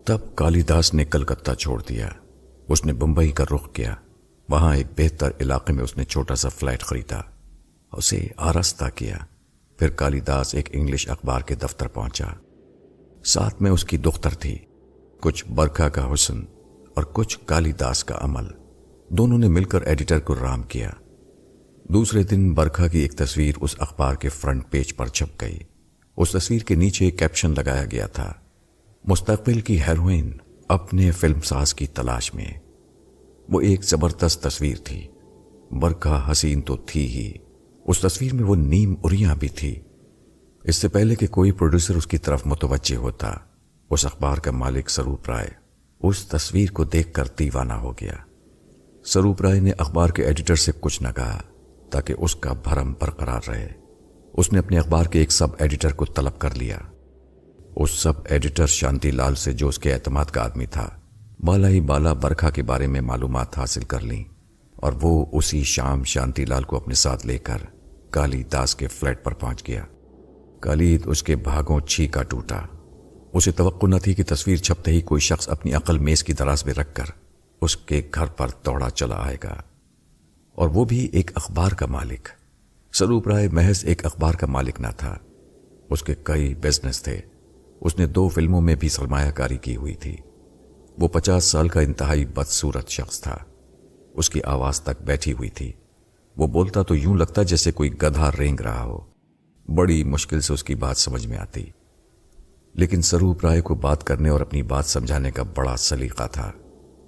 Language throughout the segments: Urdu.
تب کالی داس نے کلکتہ چھوڑ دیا۔ اس نے بمبئی کا رخ کیا۔ وہاں ایک بہتر علاقے میں اس نے چھوٹا سا فلیٹ خریدا، اسے آراستہ کیا۔ پھر کالی داس ایک انگلش اخبار کے دفتر پہنچا۔ ساتھ میں اس کی دختر تھی۔ کچھ برکھا کا حسن اور کچھ کالی داس کا عمل، دونوں نے مل کر ایڈیٹر کو رام کیا۔ دوسرے دن برکھا کی ایک تصویر اس اخبار کے فرنٹ پیج پر چھپ گئی۔ اس تصویر کے نیچے ایک کیپشن لگایا گیا تھا، مستقبل کی ہیروئن اپنے فلم ساز کی تلاش میں۔ وہ ایک زبردست تصویر تھی۔ برکھا حسین تو تھی ہی، اس تصویر میں وہ نیم اریاں بھی تھی۔ اس سے پہلے کہ کوئی پروڈیوسر اس کی طرف متوجہ ہوتا، اس اخبار کا مالک سروپ رائے اس تصویر کو دیکھ کر دیوانہ ہو گیا۔ سروپ رائے نے اخبار کے ایڈیٹر سے کچھ نہ کہا تاکہ اس کا بھرم برقرار رہے۔ اس نے اپنے اخبار کے ایک سب ایڈیٹر کو طلب کر لیا۔ اس سب ایڈیٹر شانتی لال سے، جو اس کے اعتماد کا آدمی تھا، بالا ہی بالا برکھا کے بارے میں معلومات حاصل کر لیں، اور وہ اسی شام شانتی لال کو اپنے ساتھ لے کر کالی داس کے فلیٹ پر پہنچ گیا۔ کالید اس کے بھاگوں چھینکا ٹوٹا۔ اسے توقع نہ تھی کہ تصویر چھپتے ہی کوئی شخص اپنی عقل میز کی دراز میں رکھ کر اس کے گھر پر دوڑا چلا آئے گا، اور وہ بھی ایک اخبار کا مالک۔ سروپ رائے محض ایک اخبار کا مالک نہ تھا، اس کے کئی بزنس تھے۔ اس نے 2 فلموں میں بھی سرمایہ کاری کی ہوئی تھی۔ وہ 50 سال کا انتہائی بدصورت شخص تھا۔ اس کی آواز تک بیٹھی ہوئی تھی۔ وہ بولتا تو یوں لگتا جیسے کوئی گدھا رینگ رہا ہو۔ بڑی مشکل سے اس کی بات سمجھ میں آتی، لیکن سروپ رائے کو بات کرنے اور اپنی بات سمجھانے کا بڑا سلیقہ تھا۔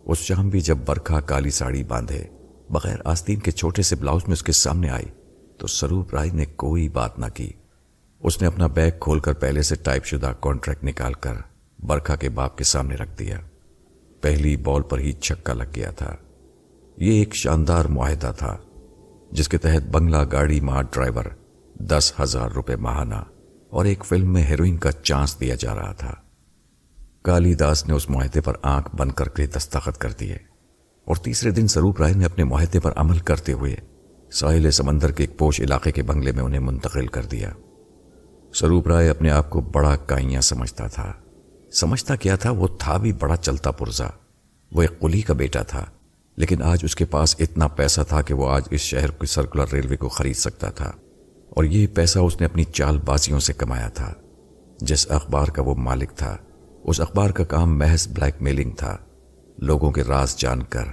اس شام بھی جب برکھا کالی ساڑی باندھے بغیر آستین کے چھوٹے سے بلاؤز میں اس کے سامنے آئی تو سروپ رائے نے کوئی بات نہ کی۔ اس نے اپنا بیگ کھول کر پہلے سے ٹائپ شدہ کانٹریکٹ نکال کر برکھا کے باپ کے سامنے رکھ دیا۔ پہلی بال پر ہی چھکا لگ گیا تھا۔ یہ ایک شاندار معاہدہ تھا جس کے تحت بنگلہ، گاڑی، ماں، ڈرائیور، 10,000 روپے ماہانہ اور ایک فلم میں ہیروئن کا چانس دیا جا رہا تھا۔ کالی داس نے اس معاہدے پر آنکھ بند کر کے دستخط کر دیے، اور تیسرے دن سروپ رائے نے اپنے معاہدے پر عمل کرتے ہوئے ساحل سمندر کے ایک پوش علاقے کے بنگلے میں انہیں منتقل کر دیا۔ سروپ رائے اپنے آپ کو بڑا کائیاں سمجھتا تھا۔ سمجھتا کیا تھا؟ وہ تھا بھی بڑا چلتا پرزا۔ وہ ایک قلی کا بیٹا تھا، لیکن آج اس کے پاس اتنا پیسہ تھا کہ وہ آج اس شہر کی سرکولر ریلوے کو خرید سکتا تھا، اور یہ پیسہ اس نے اپنی چال بازیوں سے کمایا تھا۔ جس اخبار کا وہ مالک تھا، اس اخبار کا کام محض بلیک میلنگ تھا، لوگوں کے راز جان کر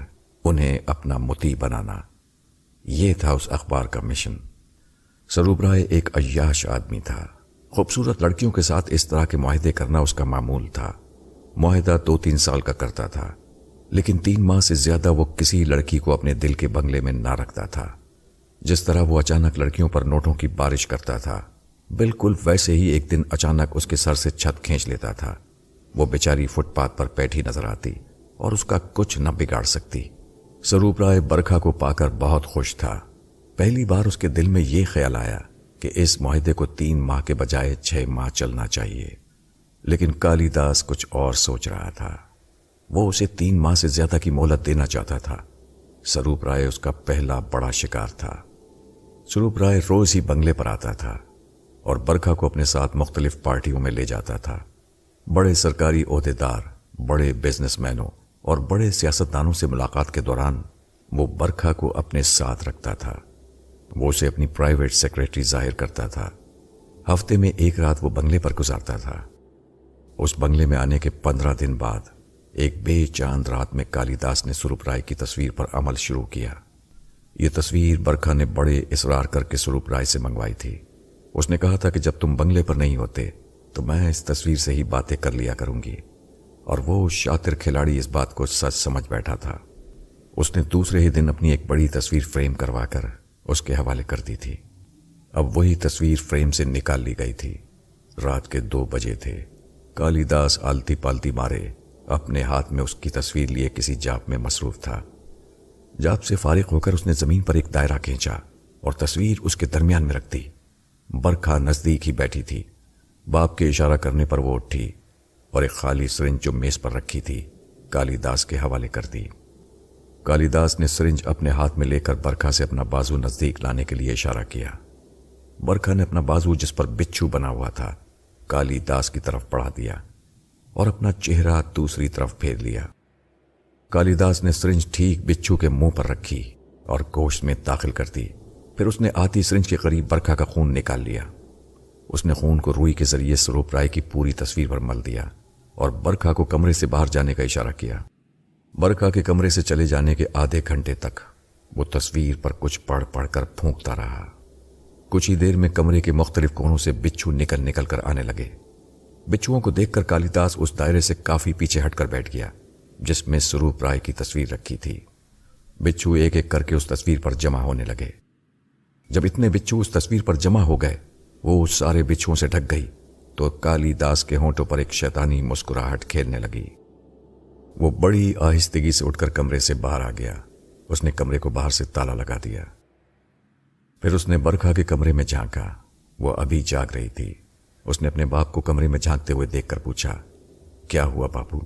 انہیں اپنا مطیع بنانا۔ یہ تھا اس اخبار کا مشن۔ سروپ رائے ایک عیاش آدمی تھا۔ خوبصورت لڑکیوں کے ساتھ اس طرح کے معاہدے کرنا اس کا معمول تھا۔ معاہدہ 2-3 سال کا کرتا تھا، لیکن 3 ماہ سے زیادہ وہ کسی لڑکی کو اپنے دل کے بنگلے میں نہ رکھتا تھا۔ جس طرح وہ اچانک لڑکیوں پر نوٹوں کی بارش کرتا تھا، بالکل ویسے ہی ایک دن اچانک اس کے سر سے چھت کھینچ لیتا تھا۔ وہ بیچاری فٹ پاتھ پر بیٹھی نظر آتی اور اس کا کچھ نہ بگاڑ سکتی۔ سروپ رائے برکھا کو پا کر بہت خوش تھا۔ پہلی بار اس کے دل میں یہ خیال آیا کہ اس معاہدے کو 3 ماہ کے بجائے 6 ماہ چلنا چاہیے، لیکن کالی داس کچھ اور سوچ رہا تھا۔ وہ اسے 3 ماہ سے زیادہ کی مہلت دینا چاہتا تھا۔ سروپ رائے اس کا پہلا بڑا شکار تھا۔ سروپ رائے روز ہی بنگلے پر آتا تھا اور برکھا کو اپنے ساتھ مختلف پارٹیوں میں لے جاتا تھا۔ بڑے سرکاری عہدیدار، بڑے بزنس مینوں اور بڑے سیاستدانوں سے ملاقات کے دوران وہ برکھا کو اپنے ساتھ رکھتا تھا۔ وہ اسے اپنی پرائیویٹ سیکرٹری ظاہر کرتا تھا۔ ہفتے میں 1 رات وہ بنگلے پر گزارتا تھا۔ اس بنگلے میں آنے کے 15 دن بعد ایک بے چاند رات میں کالی داس نے سروپ رائے کی تصویر پر عمل شروع کیا۔ یہ تصویر برکھا نے بڑے اصرار کر کے سروپ رائے سے منگوائی تھی۔ اس نے کہا تھا کہ جب تم بنگلے پر نہیں ہوتے تو میں اس تصویر سے ہی باتیں کر لیا کروں گی، اور وہ شاطر کھلاڑی اس بات کو سچ سمجھ بیٹھا تھا۔ اس نے دوسرے ہی دن اپنی ایک بڑی تصویر فریم کروا کر اس کے حوالے کر دی تھی۔ اب وہی تصویر فریم سے نکال لی گئی تھی۔ رات کے 2 بجے تھے۔ کالی داس آلتی پالتی مارے اپنے ہاتھ میں اس کی تصویر لیے کسی جاپ میں مصروف تھا۔ جاپ سے فارغ ہو کر اس نے زمین پر ایک دائرہ کھینچا اور تصویر اس کے درمیان میں رکھ دی۔ برکھا نزدیک ہی بیٹھی تھی۔ باپ کے اشارہ کرنے پر وہ اٹھی اور ایک خالی سرنج جو میز پر رکھی تھی کالی داس کے حوالے کر دی۔ کالی داس نے سرنج اپنے ہاتھ میں لے کر برکھا سے اپنا بازو نزدیک لانے کے لیے اشارہ کیا۔ برکھا نے اپنا بازو جس پر بچھو بنا ہوا تھا کالی داس کی طرف بڑھا دیا اور اپنا چہرہ دوسری طرف پھیر لیا۔ کالیداس نے سرنج ٹھیک بچھو کے منہ پر رکھی اور گوشت میں داخل کر دی۔ پھر اس نے آتی سرنج کے قریب برکھا کا خون نکال لیا۔ اس نے خون کو روئی کے ذریعے سروپ رائے کی پوری تصویر پر مل دیا اور برکھا کو کمرے سے باہر جانے کا اشارہ کیا۔ برکھا کے کمرے سے چلے جانے کے آدھے گھنٹے تک وہ تصویر پر کچھ پڑھ پڑھ کر پھونکتا رہا۔ کچھ ہی دیر میں کمرے کے مختلف کونوں سے بچھو نکل نکل کر آنے لگے۔ بچھوؤں کو دیکھ کر کالیداس اس دائرے سے کافی پیچھے ہٹ کر بیٹھ گیا جس میں سروپ رائے کی تصویر رکھی تھی۔ بچھو ایک ایک کر کے اس تصویر پر جمع ہونے لگے۔ جب اتنے بچھو اس تصویر پر جمع ہو گئے، وہ سارے بچھوؤں سے ڈھک گئی تو کالیداس کے ہونٹوں پر ایک شیطانی مسکراہٹ کھیلنے لگی۔ وہ بڑی آہستگی سے اٹھ کر کمرے سے باہر آ گیا۔ اس نے کمرے کو باہر سے تالا لگا دیا۔ پھر اس نے برکھا کے کمرے میں جھانکا۔ وہ ابھی جاگ رہی تھی۔ اس نے اپنے باپ کو کمرے میں جھانکتے ہوئے دیکھ کر پوچھا، کیا ہوا باپو؟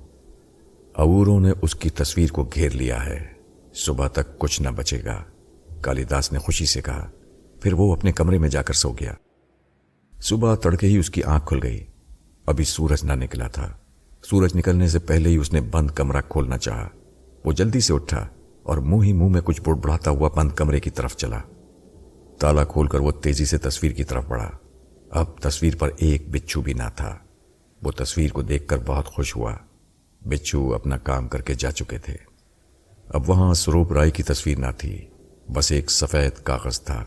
عوروں نے اس کی تصویر کو گھیر لیا ہے، صبح تک کچھ نہ بچے گا، کالیداس نے خوشی سے کہا۔ پھر وہ اپنے کمرے میں جا کر سو گیا۔ صبح تڑکے ہی اس کی آنکھ کھل گئی۔ ابھی سورج نہ نکلا تھا۔ سورج نکلنے سے پہلے ہی اس نے بند کمرہ کھولنا چاہا۔ وہ جلدی سے اٹھا اور منہ میں کچھ بڑبڑاتا ہوا بند کمرے کی طرف چلا۔ تالا کھول کر وہ تیزی سے تصویر کی طرف بڑھا۔ اب تصویر پر ایک بچھو بھی نہ تھا۔ وہ تصویر کو دیکھ کر بہت خوش ہوا۔ بچھو اپنا کام کر کے جا چکے تھے۔ اب وہاں سروپ رائے کی تصویر نہ تھی، بس ایک سفید کاغذ تھا۔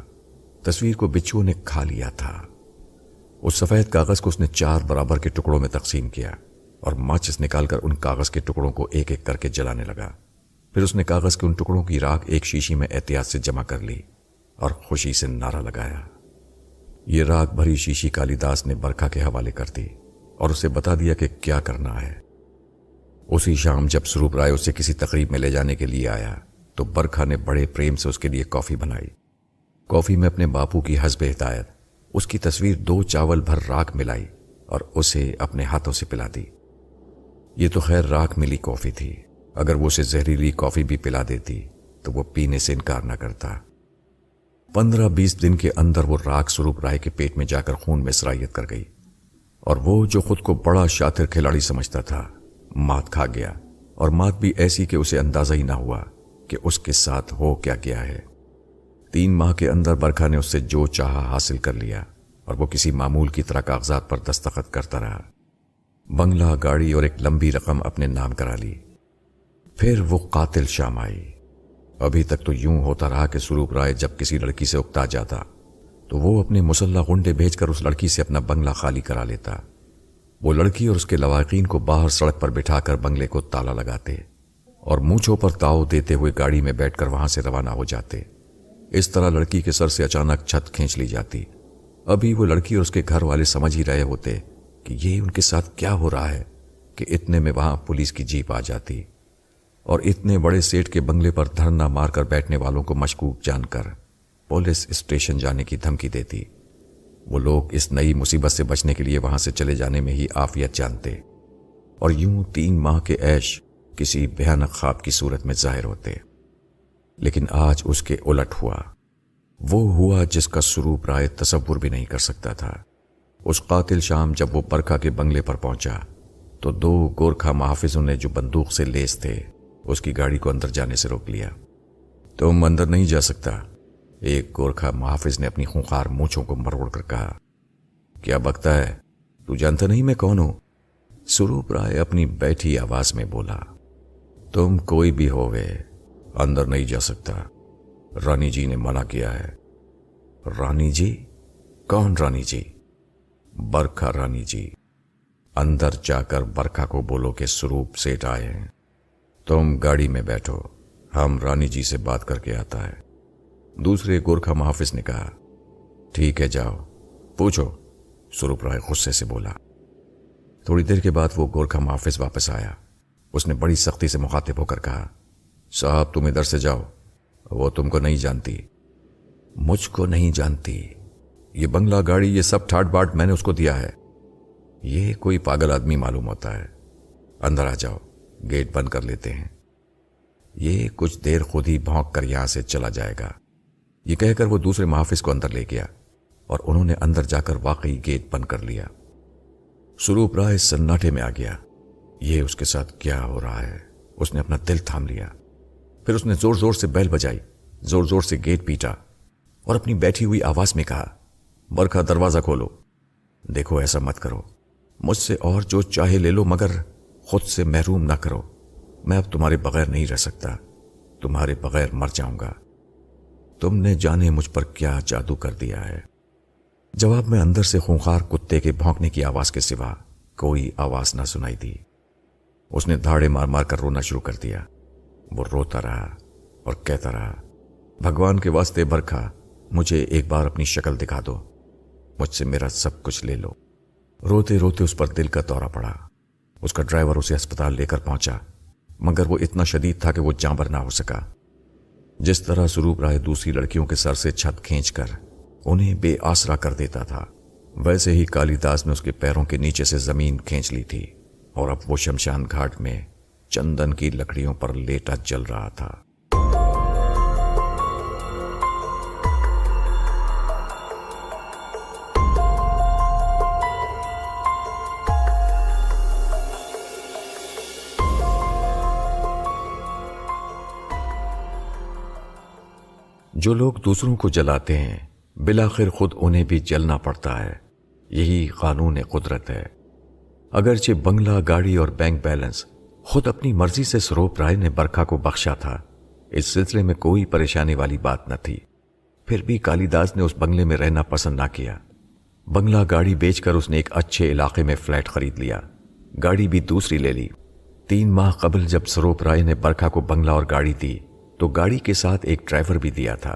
تصویر کو بچھو نے کھا لیا تھا۔ اس سفید کاغذ کو اس نے 4 برابر کے ٹکڑوں میں تقسیم کیا اور ماچس نکال کر ان کاغذ کے ٹکڑوں کو ایک ایک کر کے جلانے لگا۔ پھر اس نے کاغذ کے ان ٹکڑوں کی راکھ ایک شیشی میں احتیاط سے جمع کر لی اور خوشی سے نعرہ لگایا۔ یہ راکھ بھری شیشی کالیداس نے برکھا کے حوالے کر دی اور اسے بتا دیا کہ کیا کرنا ہے۔ اسی شام جب سروپ رائے اسے کسی تقریب میں لے جانے کے لیے آیا تو برکھا نے بڑے پریم سے اس کے لیے کافی بنائی۔ کافی میں اپنے باپو کی حسب ہدایت اس کی تصویر 2 چاول بھر راکھ ملائی اور اسے اپنے ہاتھوں سے پلا دی۔ یہ تو خیر راکھ ملی کافی تھی، اگر وہ اسے زہریلی کافی بھی پلا دیتی تو وہ پینے سے انکار نہ کرتا۔ 15-20 دن کے اندر وہ راکھ سروپ رائے کے پیٹ میں جا کر خون میں سرایت کر گئی اور وہ جو خود کو بڑا شاطر کھلاڑی سمجھتا تھا مات کھا گیا، اور مات بھی ایسی کہ اسے اندازہ ہی نہ ہوا کہ اس کے ساتھ ہو کیا گیا ہے۔ 3 ماہ کے اندر برکھا نے اس سے جو چاہا حاصل کر لیا اور وہ کسی معمول کی طرح کاغذات پر دستخط کرتا رہا۔ بنگلہ، گاڑی اور ایک لمبی رقم اپنے نام کرا لی۔ پھر وہ قاتل شام آئی۔ ابھی تک تو یوں ہوتا رہا کہ سروپ رائے جب کسی لڑکی سے اکتا جاتا تو وہ اپنے مسلح غنڈے بھیج کر اس لڑکی سے اپنا بنگلہ خالی کرا لیتا۔ وہ لڑکی اور اس کے لواحقین کو باہر سڑک پر بٹھا کر بنگلے کو تالا لگاتے اور مونچھوں پر تاؤ دیتے ہوئے گاڑی میں بیٹھ کر وہاں سے روانہ ہو جاتے۔ اس طرح لڑکی کے سر سے اچانک چھت کھینچ لی جاتی۔ ابھی وہ لڑکی اور اس کے گھر والے سمجھ ہی رہے ہوتے کہ یہ ان کے ساتھ کیا ہو رہا ہے کہ اتنے میں وہاں پولیس کی جیپ آ جاتی اور اتنے بڑے سیٹ کے بنگلے پر دھرنا مار کر بیٹھنے والوں کو مشکوک جان کر پولیس اسٹیشن جانے کی دھمکی دیتی۔ وہ لوگ اس نئی مصیبت سے بچنے کے لیے وہاں سے چلے جانے میں ہی عافیت جانتے اور یوں 3 ماہ کے عیش کسی بھیانک خواب کی صورت میں ظاہر ہوتے۔ لیکن آج اس کے الٹ ہوا۔ وہ ہوا جس کا سروپ رائے تصور بھی نہیں کر سکتا تھا۔ اس قاتل شام جب وہ برکھا کے بنگلے پر پہنچا تو 2 گورکھا محافظوں نے جو بندوق سے لیس تھے اس کی گاڑی کو اندر جانے سے روک لیا۔ تم اندر نہیں جا سکتا، ایک گورکھا محافظ نے اپنی خونخوار مونچھوں کو مروڑ کر کہا۔ کیا بکتا ہے؟ تو جانتا نہیں میں کون ہوں؟ سروپ رائے اپنی بیٹھی آواز میں بولا۔ تم کوئی بھی ہووے، اندر نہیں جا سکتا، رانی جی نے منع کیا ہے۔ رانی جی؟ کون رانی جی؟ برکھا رانی جی۔ اندر جا کر برکھا کو بولو کہ سروپ سیٹ آئے ہیں۔ تم گاڑی میں بیٹھو، ہم رانی جی سے بات کر کے آتا ہے۔ دوسرے گورکھا محافظ نے کہا۔ ٹھیک ہے جاؤ، پوچھو، سروپ رائے غصے سے بولا۔ تھوڑی دیر کے بعد وہ گورکھا محافظ واپس آیا۔ اس نے بڑی سختی سے مخاطب ہو کر کہا، صاحب تم ادھر سے جاؤ، وہ تم کو نہیں جانتی۔ مجھ کو نہیں جانتی؟ یہ بنگلہ، گاڑی، یہ سب ٹھاٹ باٹ میں نے اس کو دیا ہے۔ یہ کوئی پاگل آدمی معلوم ہوتا ہے۔ اندر آ جاؤ، گیٹ بند کر لیتے ہیں، یہ کچھ دیر خود ہی بھونک کر یہاں سے چلا جائے گا۔ یہ کہہ کر وہ دوسرے محافظ کو اندر لے گیا اور انہوں نے اندر جا کر واقعی گیٹ بند کر لیا۔ سروپ رائے سناٹے میں آ گیا۔ یہ اس کے ساتھ کیا ہو رہا ہے؟ اس نے اپنا دل تھام لیا۔ پھر اس نے زور زور سے بیل بجائی، زور زور سے گیٹ پیٹا اور اپنی بیٹھی ہوئی آواز میں کہا، برکھا دروازہ کھولو۔ دیکھو ایسا مت کرو، مجھ سے اور جو چاہے لے لو مگر خود سے محروم نہ کرو۔ میں اب تمہارے بغیر نہیں رہ سکتا، تمہارے بغیر مر جاؤں گا۔ تم نے جانے مجھ پر کیا جادو کر دیا ہے۔ جواب میں اندر سے خونخوار کتے کے بھونکنے کی آواز کے سوا کوئی آواز نہ سنائی دی۔ اس نے دھاڑے مار مار کر رونا شروع کر دیا۔ وہ روتا رہا اور کہتا رہا، بھگوان کے واسطے برکھا، مجھے ایک بار اپنی شکل دکھا دو، مجھ سے میرا سب کچھ لے لو۔ روتے روتے اس پر دل کا دورہ پڑا۔ اس کا ڈرائیور اسے ہسپتال لے کر پہنچا، مگر وہ اتنا شدید تھا کہ وہ جانبر نہ ہو سکا۔ جس طرح سروپ رائے دوسری لڑکیوں کے سر سے چھت کھینچ کر انہیں بے آسرا کر دیتا تھا، ویسے ہی کالی داس نے اس کے پیروں کے نیچے سے زمین کھینچ لی تھی اور اب وہ شمشان گھاٹ میں چندن کی لکڑیوں پر لیٹا جل رہا تھا۔ جو لوگ دوسروں کو جلاتے ہیں بالآخر خود انہیں بھی جلنا پڑتا ہے، یہی قانون قدرت ہے۔ اگرچہ بنگلہ، گاڑی اور بینک بیلنس خود اپنی مرضی سے سروپ رائے نے برکھا کو بخشا تھا، اس سلسلے میں کوئی پریشانی والی بات نہ تھی، پھر بھی کالی داس نے اس بنگلے میں رہنا پسند نہ کیا۔ بنگلہ گاڑی بیچ کر اس نے ایک اچھے علاقے میں فلیٹ خرید لیا، گاڑی بھی دوسری لے لی۔ 3 ماہ قبل جب سروپ رائے نے برکھا کو بنگلہ اور گاڑی دی تو گاڑی کے ساتھ ایک ڈرائیور بھی دیا تھا۔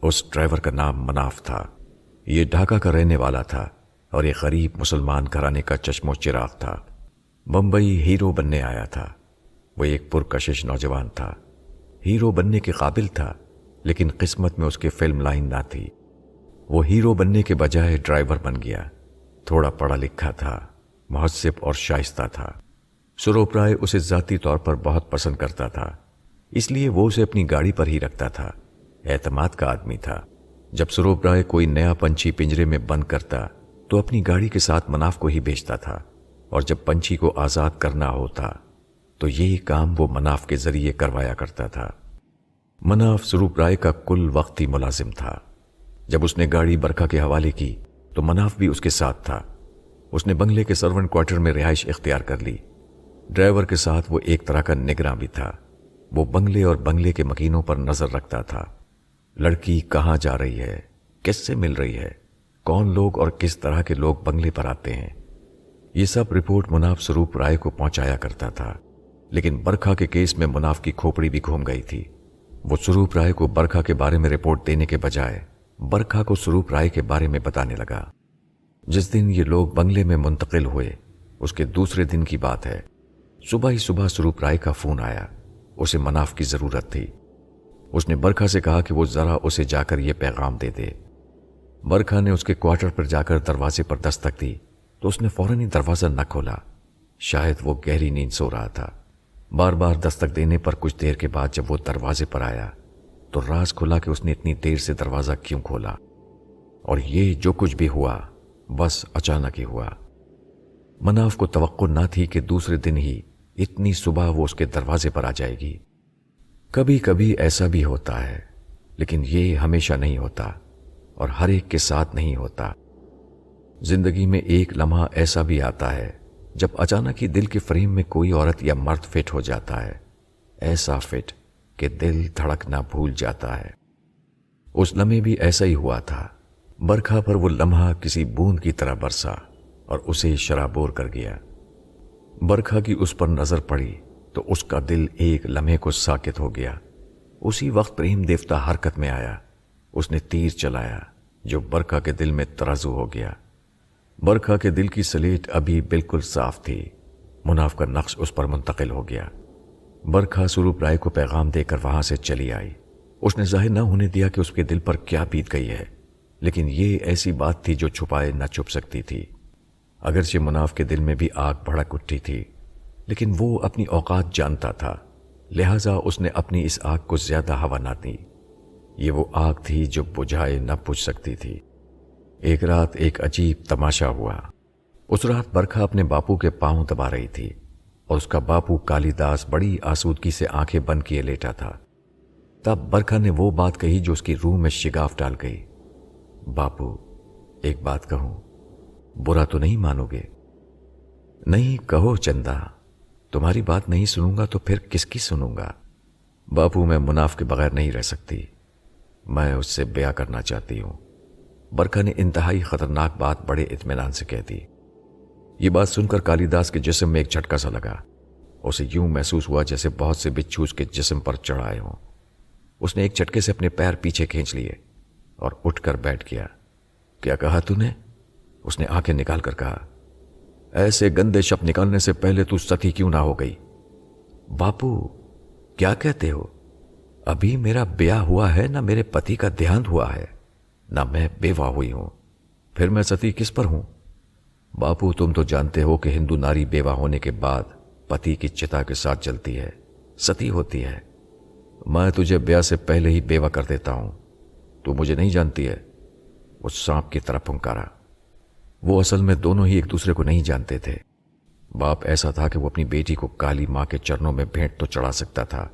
اس ڈرائیور کا نام مناف تھا۔ یہ ڈھاکہ کا رہنے والا تھا اور ایک غریب مسلمان گھرانے کا چشم و چراغ تھا۔ بمبئی ہیرو بننے آیا تھا۔ وہ ایک پرکشش نوجوان تھا، ہیرو بننے کے قابل تھا، لیکن قسمت میں اس کے فلم لائن نہ تھی۔ وہ ہیرو بننے کے بجائے ڈرائیور بن گیا۔ تھوڑا پڑھا لکھا تھا، مہذب اور شائستہ تھا۔ سروپ رائے اسے ذاتی طور پر بہت پسند کرتا تھا، اس لیے وہ اسے اپنی گاڑی پر ہی رکھتا تھا۔ اعتماد کا آدمی تھا۔ جب سروپ رائے کوئی نیا پنچھی پنجرے میں بند کرتا تو اپنی گاڑی کے ساتھ مناف کو ہی بیچتا تھا، اور جب پنچھی کو آزاد کرنا ہوتا تو یہی کام وہ مناف کے ذریعے کروایا کرتا تھا۔ مناف سروپ رائے کا کل وقتی ملازم تھا۔ جب اس نے گاڑی برکھا کے حوالے کی تو مناف بھی اس کے ساتھ تھا۔ اس نے بنگلے کے سرونٹ کوارٹر میں رہائش اختیار کر لی۔ ڈرائیور کے ساتھ وہ ایک طرح کا نگراں بھی تھا۔ وہ بنگلے اور بنگلے کے مکینوں پر نظر رکھتا تھا۔ لڑکی کہاں جا رہی ہے، کس سے مل رہی ہے، کون لوگ اور کس طرح کے لوگ بنگلے پر آتے ہیں، یہ سب رپورٹ مناف سروپ رائے کو پہنچایا کرتا تھا۔ لیکن برکھا کے کیس میں مناف کی کھوپڑی بھی گھوم گئی تھی۔ وہ سروپ رائے کو برکھا کے بارے میں رپورٹ دینے کے بجائے برکھا کو سروپ رائے کے بارے میں بتانے لگا۔ جس دن یہ لوگ بنگلے میں منتقل ہوئے اس کے دوسرے دن کی بات ہے۔ صبح ہی صبح سروپ رائے کا فون آیا۔ اسے مناف کی ضرورت تھی۔ اس نے برکھا سے کہا کہ وہ ذرا اسے جا کر یہ پیغام دے دے۔ برکھا نے اس کے کوارٹر پر جا کر دروازے پر دستک دی تو اس نے فوراً ہی دروازہ نہ کھولا۔ شاید وہ گہری نیند سو رہا تھا۔ بار بار دستک دینے پر کچھ دیر کے بعد جب وہ دروازے پر آیا تو راز کھلا کہ اس نے اتنی دیر سے دروازہ کیوں کھولا، اور یہ جو کچھ بھی ہوا بس اچانک ہی ہوا۔ مناف کو توقع نہ تھی کہ دوسرے دن ہی اتنی صبح وہ اس کے دروازے پر آ جائے گی۔ کبھی کبھی ایسا بھی ہوتا ہے، لیکن یہ ہمیشہ نہیں ہوتا اور ہر ایک کے ساتھ نہیں ہوتا۔ زندگی میں ایک لمحہ ایسا بھی آتا ہے جب اچانک ہی دل کے فریم میں کوئی عورت یا مرد فٹ ہو جاتا ہے، ایسا فٹ کہ دل دھڑکنا بھول جاتا ہے۔ اس لمحے بھی ایسا ہی ہوا تھا۔ برکھا پر وہ لمحہ کسی بوند کی طرح برسا اور اسے شرابور کر گیا۔ برکھا کی اس پر نظر پڑی تو اس کا دل ایک لمحے کو ساکت ہو گیا۔ اسی وقت پریم دیوتا حرکت میں آیا۔ اس نے تیر چلایا جو برکھا کے دل میں ترازو ہو گیا۔ برکھا کے دل کی سلیٹ ابھی بالکل صاف تھی۔ مناف کا نقش اس پر منتقل ہو گیا۔ برکھا سروپ رائے کو پیغام دے کر وہاں سے چلی آئی۔ اس نے ظاہر نہ ہونے دیا کہ اس کے دل پر کیا بیت گئی ہے، لیکن یہ ایسی بات تھی جو چھپائے نہ چھپ سکتی تھی۔ اگرچہ مناف کے دل میں بھی آگ بھڑک اٹھی تھی، لیکن وہ اپنی اوقات جانتا تھا، لہذا اس نے اپنی اس آگ کو زیادہ ہوا نہ دی۔ یہ وہ آگ تھی جو بجھائے نہ بجھ سکتی تھی۔ ایک رات ایک عجیب تماشا ہوا۔ اس رات برکھا اپنے باپو کے پاؤں دبا رہی تھی۔ اور اس کا باپو کالیداس بڑی آسودگی سے آنکھیں بند کیے لیٹا تھا۔ تب برکھا نے وہ بات کہی جو اس کی روح میں شگاف ڈال گئی۔ باپو، ایک بات کہوں، برا تو نہیں مانو گے؟ نہیں، کہو چندا، تمہاری بات نہیں سنوں گا تو پھر کس کی سنوں گا؟ باپو، میں مناف کے بغیر نہیں رہ سکتی، میں اس سے بیاہ کرنا چاہتی ہوں۔ برکھا نے انتہائی خطرناک بات بڑے اطمینان سے کہہ دی۔ یہ بات سن کر کالیداس کے جسم میں ایک جھٹکا سا لگا۔ اسے یوں محسوس ہوا جیسے بہت سے بچھو اس کے جسم پر چڑھ آئے ہوں۔ اس نے ایک جھٹکے سے اپنے پیر پیچھے کھینچ لیے اور اٹھ کر بیٹھ گیا۔ کیا کہا تو نے؟ اس نے آنکھیں نکال کر کہا۔ ایسے گندے شب نکالنے سے پہلے تو ستی کیوں نہ ہو گئی؟ باپو، کیا کہتے ہو؟ ابھی میرا بیاہ ہوا ہے، نہ میرے پتی کا دیہانت ہوا ہے، نہ میں بیوہ ہوئی ہوں، پھر میں ستی کس پر ہوں؟ باپو، تم تو جانتے ہو کہ ہندو ناری بیوہ ہونے کے بعد پتی کی چتا کے ساتھ جلتی ہے، ستی ہوتی ہے۔ میں تجھے بیاہ سے پہلے ہی بیوہ کر دیتا ہوں، تو مجھے نہیں جانتی ہے؟ وہ سانپ کی طرح پھنکارا۔ وہ اصل میں دونوں ہی ایک دوسرے کو نہیں جانتے تھے۔ باپ ایسا تھا کہ وہ اپنی بیٹی کو کالی ماں کے چرنوں میں بھینٹ تو چڑھا سکتا تھا،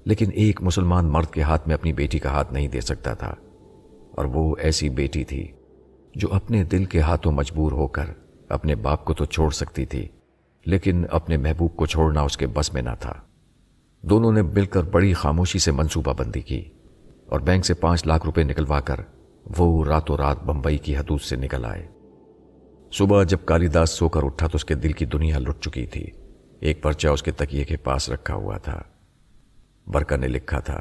لیکن ایک مسلمان مرد کے ہاتھ میں اپنی بیٹی کا ہاتھ نہیں دے سکتا تھا، اور وہ ایسی بیٹی تھی جو اپنے دل کے ہاتھوں مجبور ہو کر اپنے باپ کو تو چھوڑ سکتی تھی، لیکن اپنے محبوب کو چھوڑنا اس کے بس میں نہ تھا۔ دونوں نے مل کر بڑی خاموشی سے منصوبہ بندی کی اور بینک سے 5 لاکھ روپے نکلوا کر وہ راتوں رات بمبئی کی حدود سے نکل آئے۔ صبح جب کالیداس سو کر اٹھا تو اس کے دل کی دنیا لٹ چکی تھی۔ ایک پرچہ اس کے تکیے کے پاس رکھا ہوا تھا۔ برکھا نے لکھا تھا،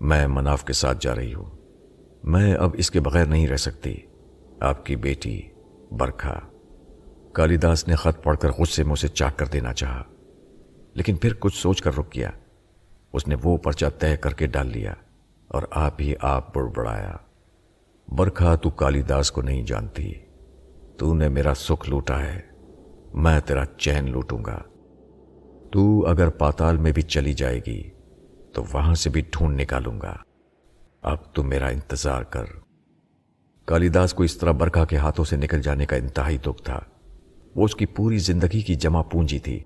میں مناف کے ساتھ جا رہی ہوں، میں اب اس کے بغیر نہیں رہ سکتی، آپ کی بیٹی برکھا۔ کالیداس نے خط پڑھ کر غصے میں اسے چاک کر دینا چاہا، لیکن پھر کچھ سوچ کر رک گیا۔ اس نے وہ پرچہ طے کر کے ڈال لیا اور آپ ہی آپ بڑبڑایا، برکھا، تو کالیداس کو نہیں جانتی، تو نے میرا سکھ لوٹا ہے، میں تیرا چین لوٹوں گا۔ تو اگر پاتال میں بھی چلی جائے گی تو وہاں سے بھی ڈھونڈ نکالوں گا، اب تو میرا انتظار کر۔ کالیداس کو اس طرح برکھا کے ہاتھوں سے نکل جانے کا انتہائی دکھ تھا۔ وہ اس کی پوری زندگی کی جمع پونجی تھی،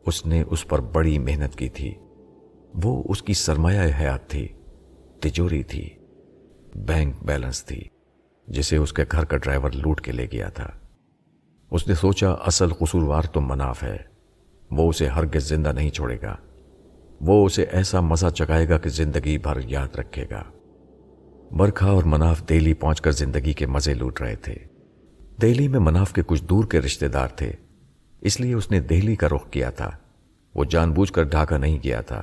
اس نے اس پر بڑی محنت کی تھی، وہ اس کی سرمایہ حیات تھی، تجوری تھی، بینک بیلنس تھی، جسے اس کے گھر کا ڈرائیور لوٹ کے لے گیا تھا۔ اس نے سوچا اصل قصوروار تو مناف ہے، وہ اسے ہرگز زندہ نہیں چھوڑے گا، وہ اسے ایسا مزہ چکائے گا کہ زندگی بھر یاد رکھے گا۔ برکھا اور مناف دہلی پہنچ کر زندگی کے مزے لوٹ رہے تھے۔ دہلی میں مناف کے کچھ دور کے رشتہ دار تھے، اس لیے اس نے دہلی کا رخ کیا تھا۔ وہ جان بوجھ کر ڈھاکہ نہیں گیا تھا۔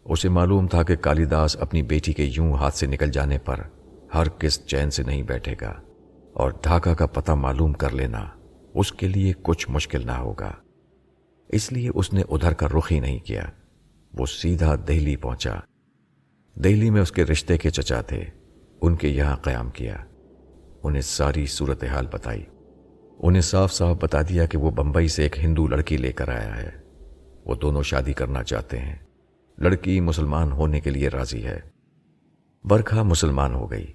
اسے معلوم تھا کہ کالیداس اپنی بیٹی کے یوں ہاتھ سے نکل جانے پر ہر کس چین سے نہیں بیٹھے گا، اور ڈھاکہ کا پتہ معلوم کر لینا اس کے لیے کچھ مشکل نہ ہوگا۔ اس لیے اس نے ادھر کا رخ ہی نہیں کیا، وہ سیدھا دہلی پہنچا۔ دہلی میں اس کے رشتے کے چچا تھے، ان کے یہاں قیام کیا، انہیں ساری صورتحال بتائی، انہیں صاف صاف بتا دیا کہ وہ بمبئی سے ایک ہندو لڑکی لے کر آیا ہے، وہ دونوں شادی کرنا چاہتے ہیں، لڑکی مسلمان ہونے کے لیے راضی ہے۔ برکھا مسلمان ہو گئی،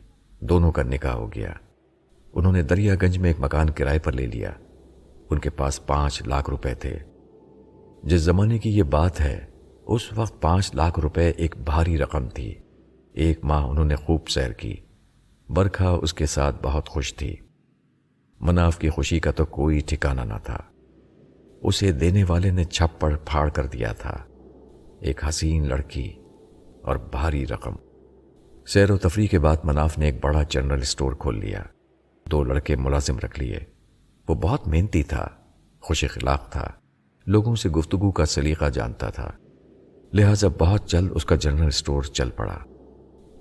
دونوں کا نکاح ہو گیا۔ انہوں نے دریا گنج میں ایک مکان کرائے پر لے لیا۔ ان کے پاس 5 لاکھ روپے تھے۔ جس زمانے کی یہ بات ہے، اس وقت 5 لاکھ روپے ایک بھاری رقم تھی۔ ایک ماہ انہوں نے خوب سیر کی۔ برکھا اس کے ساتھ بہت خوش تھی۔ مناف کی خوشی کا تو کوئی ٹھکانہ نہ تھا۔ اسے دینے والے نے چھپڑ پھاڑ کر دیا تھا، ایک حسین لڑکی اور بھاری رقم۔ سیر و تفریح کے بعد مناف نے ایک بڑا جنرل اسٹور کھول لیا، 2 لڑکے ملازم رکھ لیے۔ وہ بہت محنتی تھا، خوش اخلاق تھا، لوگوں سے گفتگو کا سلیقہ جانتا تھا، لہذا بہت جلد اس کا جنرل اسٹور چل پڑا۔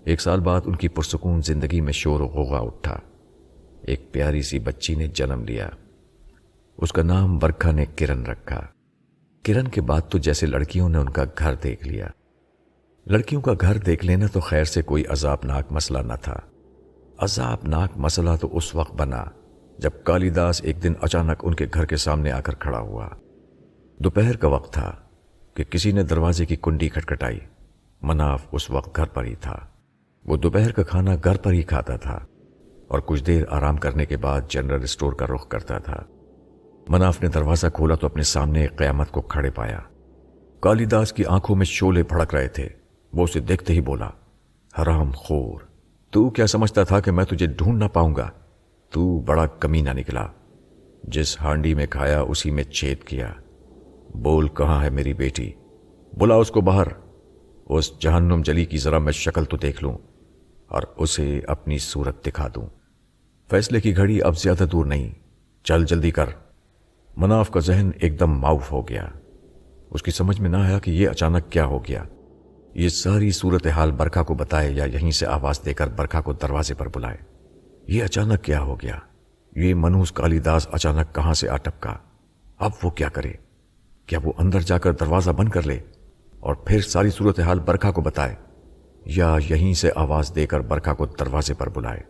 1 سال بعد ان کی پرسکون زندگی میں شور و غوغا اٹھا۔ ایک پیاری سی بچی نے جنم لیا۔ اس کا نام برکھا نے کرن رکھا۔ کرن کے بعد تو جیسے لڑکیوں نے ان کا گھر دیکھ لیا۔ لڑکیوں کا گھر دیکھ لینا تو خیر سے کوئی عذابناک مسئلہ نہ تھا۔ عذابناک مسئلہ تو اس وقت بنا جب کالیداس ایک دن اچانک ان کے گھر کے سامنے آ کر کھڑا ہوا۔ دوپہر کا وقت تھا کہ کسی نے دروازے کی کنڈی کھٹکھٹائی۔ مناف اس وقت گھر پر ہی تھا۔ وہ دوپہر کا کھانا گھر پر ہی کھاتا تھا اور کچھ دیر آرام کرنے کے بعد جنرل اسٹور کا رخ کرتا تھا۔ مناف نے دروازہ کھولا تو اپنے سامنے ایک قیامت کو کھڑے پایا۔ کالی داس کی آنکھوں میں شعلے بھڑک رہے تھے۔ وہ اسے دیکھتے ہی بولا، حرام خور، تو کیا سمجھتا تھا کہ میں تجھے ڈھونڈ نہ پاؤں گا؟ تو بڑا کمینہ نکلا، جس ہانڈی میں کھایا اسی میں چھید کیا۔ بول کہاں ہے میری بیٹی؟ بلا اس کو باہر، اس جہنم جلی کی ذرا میں شکل تو دیکھ لوں اور اسے اپنی صورت دکھا دوں۔ فیصلے کی گھڑی اب زیادہ دور نہیں، چل جلدی کر۔ مناف کا ذہن ایک دم معاف ہو گیا۔ اس کی سمجھ میں نہ آیا کہ یہ اچانک کیا ہو گیا۔ یہ ساری صورتحال برکھا کو بتائے یا یہیں سے آواز دے کر برکھا کو دروازے پر بلائے؟ یہ اچانک کیا ہو گیا؟ یہ منحوس کالی داس اچانک کہاں سے آ ٹپکا؟ اب وہ کیا کرے؟ کیا وہ اندر جا کر دروازہ بند کر لے اور پھر ساری صورتحال برکھا کو بتائے، یا یہیں سے آواز دے کر برکھا کو دروازے پر بلائے؟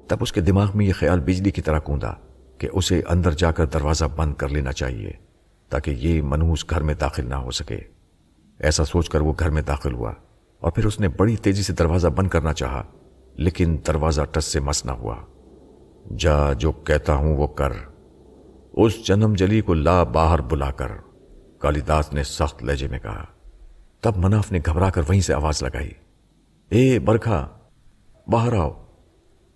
تب اس کے دماغ میں یہ خیال بجلی کی طرح کوندا کہ اسے اندر جا کر دروازہ بند کر لینا چاہیے تاکہ یہ منحوس گھر میں داخل نہ ہو سکے۔ ایسا سوچ کر وہ گھر میں داخل ہوا اور پھر اس نے بڑی تیزی سے دروازہ بند کرنا چاہا، لیکن دروازہ ٹس سے مس نہ ہوا۔ جا، جو کہتا ہوں وہ کر، اس جنم جلی کو لا باہر بلا کر، کالی داس نے سخت لہجے میں کہا۔ تب مناف نے گھبرا کر وہیں سے آواز لگائی، اے برکھا، باہر آؤ۔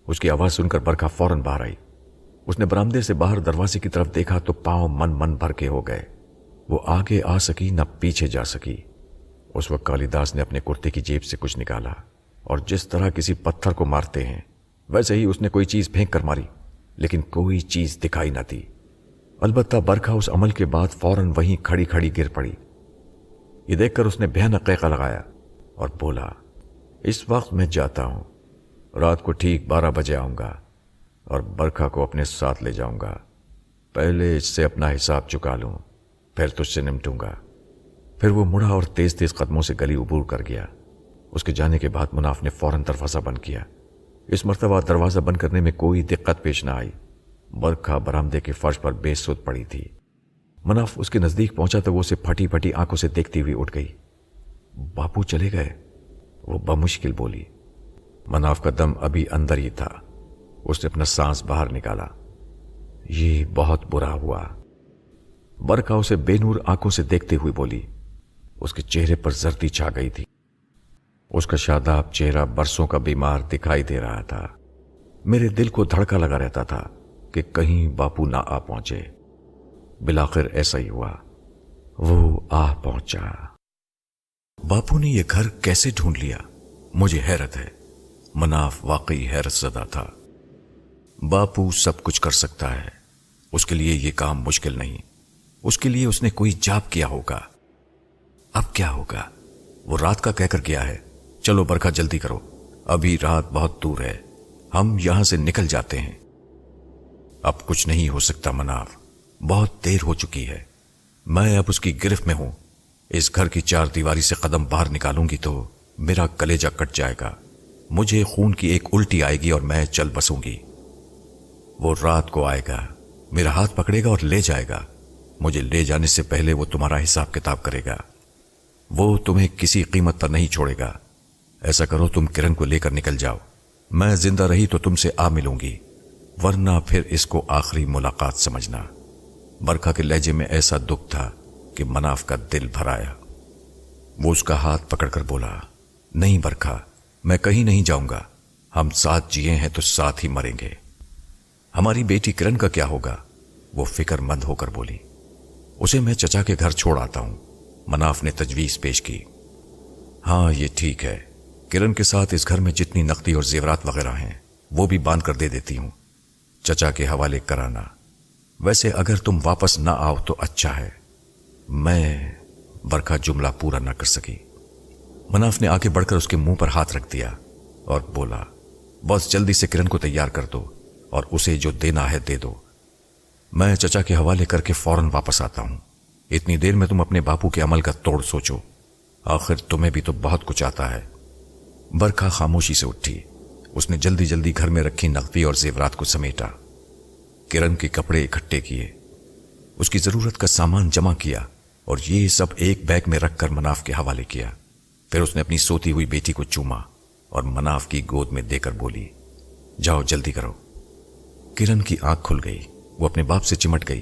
اس کی آواز سن کر برکھا فوراً باہر آئی۔ اس نے برآمدے سے باہر دروازے کی طرف دیکھا تو پاؤں من بھر کے ہو گئے۔ وہ آگے آ سکی نہ پیچھے جا سکی۔ اس وقت کالی داس نے اپنے کرتے کی جیب سے کچھ نکالا اور جس طرح کسی پتھر کو مارتے ہیں ویسے ہی اس نے کوئی چیز پھینک کر ماری، لیکن کوئی چیز دکھائی نہ دی۔ البتہ برکھا اس عمل کے بعد فوراً وہیں کھڑی کھڑی گر پڑی۔ یہ دیکھ کر اس نے بھیانک قیقہ لگایا اور بولا، اس وقت میں جاتا ہوں، رات کو ٹھیک 12 بجے آؤں گا اور برکھا کو اپنے ساتھ لے جاؤں گا۔ پہلے اس سے اپنا حساب چکا لوں، پھر تجھ سے نمٹوں گا۔ پھر وہ مڑا اور تیز تیز قدموں سے گلی عبور کر گیا۔ اس کے جانے کے بعد مناف نے فوراً دروازہ بند کیا۔ اس مرتبہ دروازہ بند کرنے میں کوئی دقت پیش نہ آئی۔ برکھا برآمدے کے فرش پر بے سود پڑی تھی۔ مناف اس کے نزدیک پہنچا تو وہ اسے پھٹی پھٹی آنکھوں سے دیکھتی ہوئی اٹھ گئی۔ باپو چلے گئے؟ وہ بمشکل بولی۔ مناف کا دم ابھی اندر ہی تھا۔ اس نے اپنا سانس باہر نکالا۔ یہ بہت برا ہوا۔ برکھا اسے بے نور آنکھوں سے دیکھتے ہوئے بولی۔ اس کے چہرے پر زردی چھا گئی تھی۔ اس کا شاداب چہرہ برسوں کا بیمار دکھائی دے رہا تھا۔ میرے دل کو دھڑکا لگا رہتا تھا کہ کہیں باپو نہ آ پہنچے۔ بالآخر ایسا ہی ہوا، وہ آ پہنچا۔ باپو نے یہ گھر کیسے ڈھونڈ لیا؟ مجھے حیرت ہے۔ مناف واقعی حیرت زدہ تھا۔ باپو سب کچھ کر سکتا ہے، اس کے لیے یہ کام مشکل نہیں۔ اس کے لیے اس نے کوئی جاب کیا ہوگا۔ اب کیا ہوگا؟ وہ رات کا کہہ کر گیا ہے، چلو برکھا جلدی کرو، ابھی رات بہت دور ہے، ہم یہاں سے نکل جاتے ہیں۔ اب کچھ نہیں ہو سکتا مناف، بہت دیر ہو چکی ہے۔ میں اب اس کی گرفت میں ہوں۔ اس گھر کی 4 دیواری سے قدم باہر نکالوں گی تو میرا کلیجہ کٹ جائے گا، مجھے خون کی ایک الٹی آئے گی اور میں چل بسوں گی۔ وہ رات کو آئے گا، میرا ہاتھ پکڑے گا اور لے جائے گا۔ مجھے لے جانے سے پہلے وہ تمہارا حساب کتاب کرے گا۔ وہ تمہیں کسی قیمت پر نہیں چھوڑے گا۔ ایسا کرو، تم کرن کو لے کر نکل جاؤ، میں زندہ رہی تو تم سے آ ملوں گی، ورنہ پھر اس کو آخری ملاقات سمجھنا۔ برکھا کے لہجے میں ایسا دکھ تھا کہ مناف کا دل بھر آیا۔ وہ اس کا ہاتھ پکڑ کر بولا، نہیں برکھا، میں کہیں نہیں جاؤں گا، ہم ساتھ جیے ہیں تو ساتھ ہی مریں گے۔ ہماری بیٹی کرن کا کیا ہوگا؟ وہ فکر مند ہو کر بولی۔ اسے میں چچا کے گھر چھوڑ آتا ہوں، مناف نے تجویز پیش کی۔ ہاں یہ ٹھیک ہے، کرن کے ساتھ اس گھر میں جتنی نقدی اور زیورات وغیرہ ہیں وہ بھی باندھ کر دے دیتی ہوں، چچا کے حوالے کرانا۔ ویسے اگر تم واپس نہ آؤ تو اچھا ہے۔ میں برکھا جملہ پورا نہ کر سکی۔ مناف نے آگے بڑھ کر اس کے منہ پر ہاتھ رکھ دیا اور بولا، بس جلدی سے کرن کو تیار کر دو اور اسے جو دینا ہے دے دو، میں چچا کے حوالے کر کے فوراً واپس آتا ہوں۔ اتنی دیر میں تم اپنے باپو کے عمل کا توڑ سوچو، آخر تمہیں بھی تو بہت کچھ آتا ہے۔ برکھا خاموشی سے اٹھی۔ اس نے جلدی جلدی گھر میں رکھی نقدی اور زیورات کو سمیٹا، کرن کے کپڑے اکٹھے کیے، اس کی ضرورت کا سامان جمع کیا اور یہ سب ایک بیگ میں رکھ کر مناف کے حوالے کیا۔ پھر اس نے اپنی سوتی ہوئی بیٹی کو چوما اور مناف کی گود میں دے کر بولی، جاؤ جلدی کرو۔ کرن کی آنکھ کھل گئی، وہ اپنے باپ سے چمٹ گئی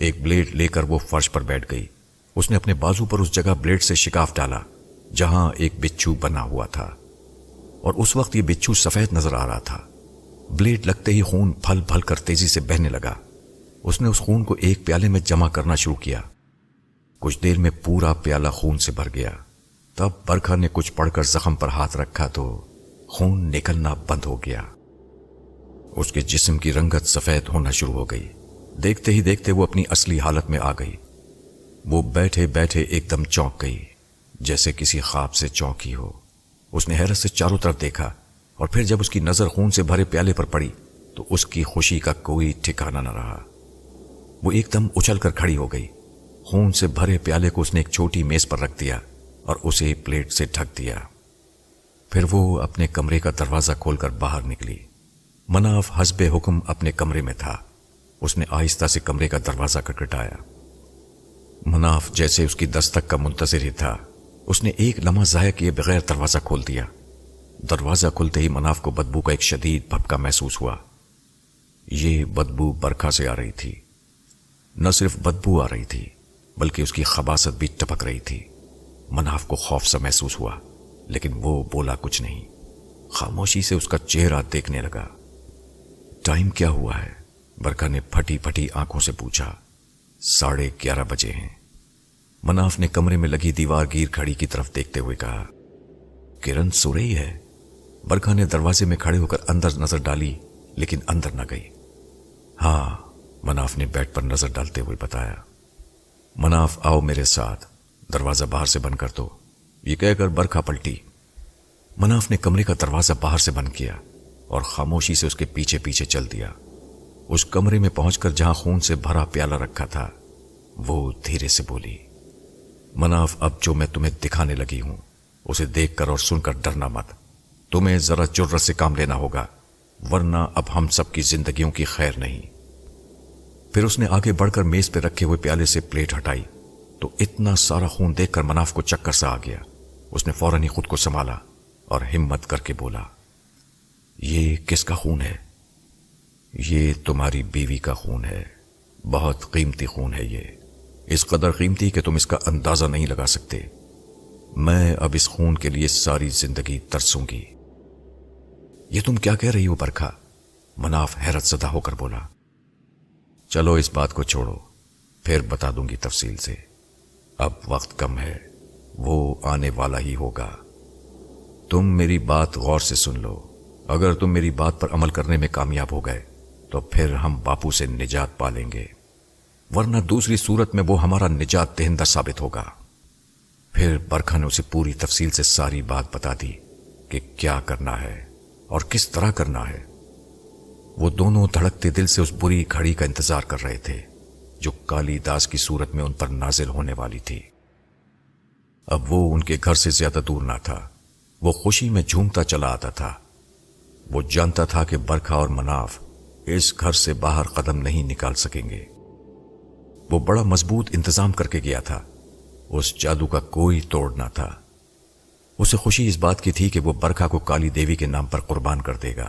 ایک بلیڈ لے کر وہ فرش پر بیٹھ گئی۔ اس نے اپنے بازو پر اس جگہ بلیڈ سے شکاف ڈالا جہاں ایک بچھو بنا ہوا تھا، اور اس وقت یہ بچھو سفید نظر آ رہا تھا۔ بلیڈ لگتے ہی خون پھل پھل کر تیزی سے بہنے لگا۔ اس نے اس خون کو ایک پیالے میں جمع کرنا شروع کیا۔ کچھ دیر میں پورا پیالہ خون سے بھر گیا۔ تب برکھا نے کچھ پڑھ کر زخم پر ہاتھ رکھا تو خون نکلنا بند ہو گیا۔ اس کے جسم کی رنگت سفید ہونا شروع ہو گئی۔ دیکھتے ہی دیکھتے وہ اپنی اصلی حالت میں آ گئی۔ وہ بیٹھے بیٹھے ایک دم چونک گئی، جیسے کسی خواب سے چونکی ہو۔ اس نے حیرت سے چاروں طرف دیکھا، اور پھر جب اس کی نظر خون سے بھرے پیالے پر پڑی تو اس کی خوشی کا کوئی ٹھکانہ نہ رہا۔ وہ ایک دم اچھل کر کھڑی ہو گئی۔ خون سے بھرے پیالے کو اس نے ایک چھوٹی میز پر رکھ دیا اور اسے پلیٹ سے ڈھک دیا۔ پھر وہ اپنے کمرے کا دروازہ کھول کر باہر نکلی۔ مناف حسب حکم اپنے کمرے میں تھا۔ اس نے آہستہ سے کمرے کا دروازہ کھٹکھٹایا۔ مناف جیسے اس کی دستک کا منتظر ہی تھا۔ اس نے ایک لمحہ ضائع کیے بغیر دروازہ کھول دیا۔ دروازہ کھلتے ہی مناف کو بدبو کا ایک شدید بھپکا محسوس ہوا۔ یہ بدبو برکھا سے آ رہی تھی۔ نہ صرف بدبو آ رہی تھی بلکہ اس کی خباثت بھی ٹپک رہی تھی۔ مناف کو خوف سا محسوس ہوا، لیکن وہ بولا کچھ نہیں۔ خاموشی سے اس کا چہرہ دیکھنے لگا۔ ٹائم کیا ہوا ہے؟ برکھا نے پھٹی پھٹی آنکھوں سے پوچھا۔ 11:30 بجے ہیں۔ مناف نے کمرے میں لگی دیوار گیر کھڑی کی طرف دیکھتے ہوئے کہا۔ کرن سو رہی ہے؟ برکھا نے دروازے میں کھڑے ہو کر اندر نظر ڈالی، لیکن اندر نہ گئی۔ ہاں، مناف نے بیڈ پر نظر ڈالتے ہوئے بتایا۔ مناف آؤ میرے ساتھ، دروازہ باہر سے بند کر دو، یہ کہہ کر برکھا پلٹی۔ مناف نے کمرے کا دروازہ باہر سے بند کیا اور خاموشی سے اس کے پیچھے پیچھے چل دیا۔ اس کمرے میں پہنچ کر جہاں خون سے بھرا پیالہ رکھا تھا، وہ دھیرے سے بولی، مناف اب جو میں تمہیں دکھانے لگی ہوں اسے دیکھ کر اور سن کر ڈرنا مت۔ تمہیں ذرا جرأت سے کام لینا ہوگا، ورنہ اب ہم سب کی زندگیوں کی خیر نہیں۔ پھر اس نے آگے بڑھ کر میز پہ رکھے ہوئے پیالے سے پلیٹ ہٹائی تو اتنا سارا خون دیکھ کر مناف کو چکر سا آ گیا۔ اس نے فوراً ہی خود کو سنبھالا اور ہمت کر کے بولا، یہ کس کا خون ہے؟ یہ تمہاری بیوی کا خون ہے۔ بہت قیمتی خون ہے یہ، اس قدر قیمتی کہ تم اس کا اندازہ نہیں لگا سکتے۔ میں اب اس خون کے لیے ساری زندگی ترسوں گی۔ یہ تم کیا کہہ رہی ہو برکھا؟ مناف حیرت زدہ ہو کر بولا۔ چلو اس بات کو چھوڑو، پھر بتا دوں گی تفصیل سے۔ اب وقت کم ہے، وہ آنے والا ہی ہوگا۔ تم میری بات غور سے سن لو۔ اگر تم میری بات پر عمل کرنے میں کامیاب ہو گئے تو پھر ہم باپو سے نجات پا لیں گے، ورنہ دوسری صورت میں وہ ہمارا نجات دہندہ ثابت ہوگا۔ پھر برکھا نے اسے پوری تفصیل سے ساری بات بتا دی کہ کیا کرنا ہے اور کس طرح کرنا ہے۔ وہ دونوں دھڑکتے دل سے اس بری گھڑی کا انتظار کر رہے تھے جو کالی داس کی صورت میں ان پر نازل ہونے والی تھی۔ اب وہ ان کے گھر سے زیادہ دور نہ تھا۔ وہ خوشی میں جھومتا چلا آتا تھا۔ وہ جانتا تھا کہ برکھا اور مناف اس گھر سے باہر قدم نہیں نکال سکیں گے۔ وہ بڑا مضبوط انتظام کر کے گیا تھا۔ اس جادو کا کوئی توڑ نہ تھا۔ اسے خوشی اس بات کی تھی کہ وہ برکھا کو کالی دیوی کے نام پر قربان کر دے گا۔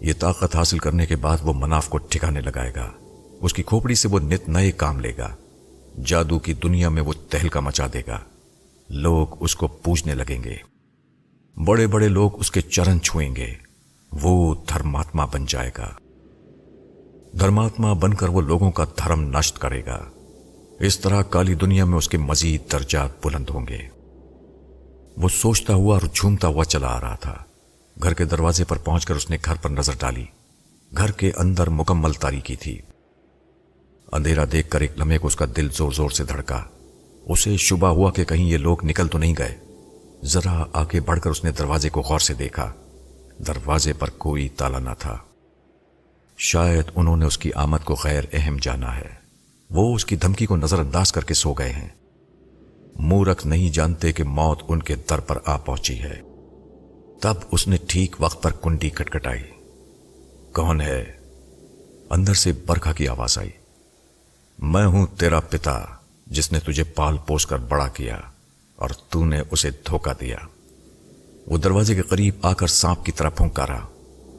یہ طاقت حاصل کرنے کے بعد وہ مناف کو ٹھکانے لگائے گا۔ اس کی کھوپڑی سے وہ نت نئے کام لے گا۔ جادو کی دنیا میں وہ تہلکہ مچا دے گا۔ لوگ اس کو پوجنے لگیں گے۔ بڑے بڑے لوگ اس کے چرن چھوئیں گے۔ وہ دھرماتما بن جائے گا۔ دھرماتما بن کر وہ لوگوں کا دھرم نشٹ کرے گا۔ اس طرح کالی دنیا میں اس کے مزید درجات بلند ہوں گے۔ وہ سوچتا ہوا اور جھومتا ہوا چلا آ رہا تھا۔ گھر کے دروازے پر پہنچ کر اس نے گھر پر نظر ڈالی۔ گھر کے اندر مکمل تاریکی تھی۔ اندھیرا دیکھ کر ایک لمحے کو اس کا دل زور زور سے دھڑکا۔ اسے شبہ ہوا کہ کہیں یہ لوگ نکل تو نہیں گئے۔ ذرا آگے بڑھ کر اس نے دروازے کو غور سے دیکھا۔ دروازے پر کوئی تالا نہ تھا۔ شاید انہوں نے اس کی آمد کو غیر اہم جانا ہے۔ وہ اس کی دھمکی کو نظر انداز کر کے سو گئے ہیں۔ مورخ نہیں جانتے کہ موت ان کے در پر آ پہنچی ہے۔ تب اس نے ٹھیک وقت پر کنڈی کھٹکھٹائی۔ کون ہے؟ اندر سے برکھا کی آواز آئی۔ میں ہوں تیرا پتا جس نے تجھے پال پوس کر بڑا کیا اور تو نے اسے دھوکہ دیا۔ وہ دروازے کے قریب آ کر سانپ کی طرح پھنکارا۔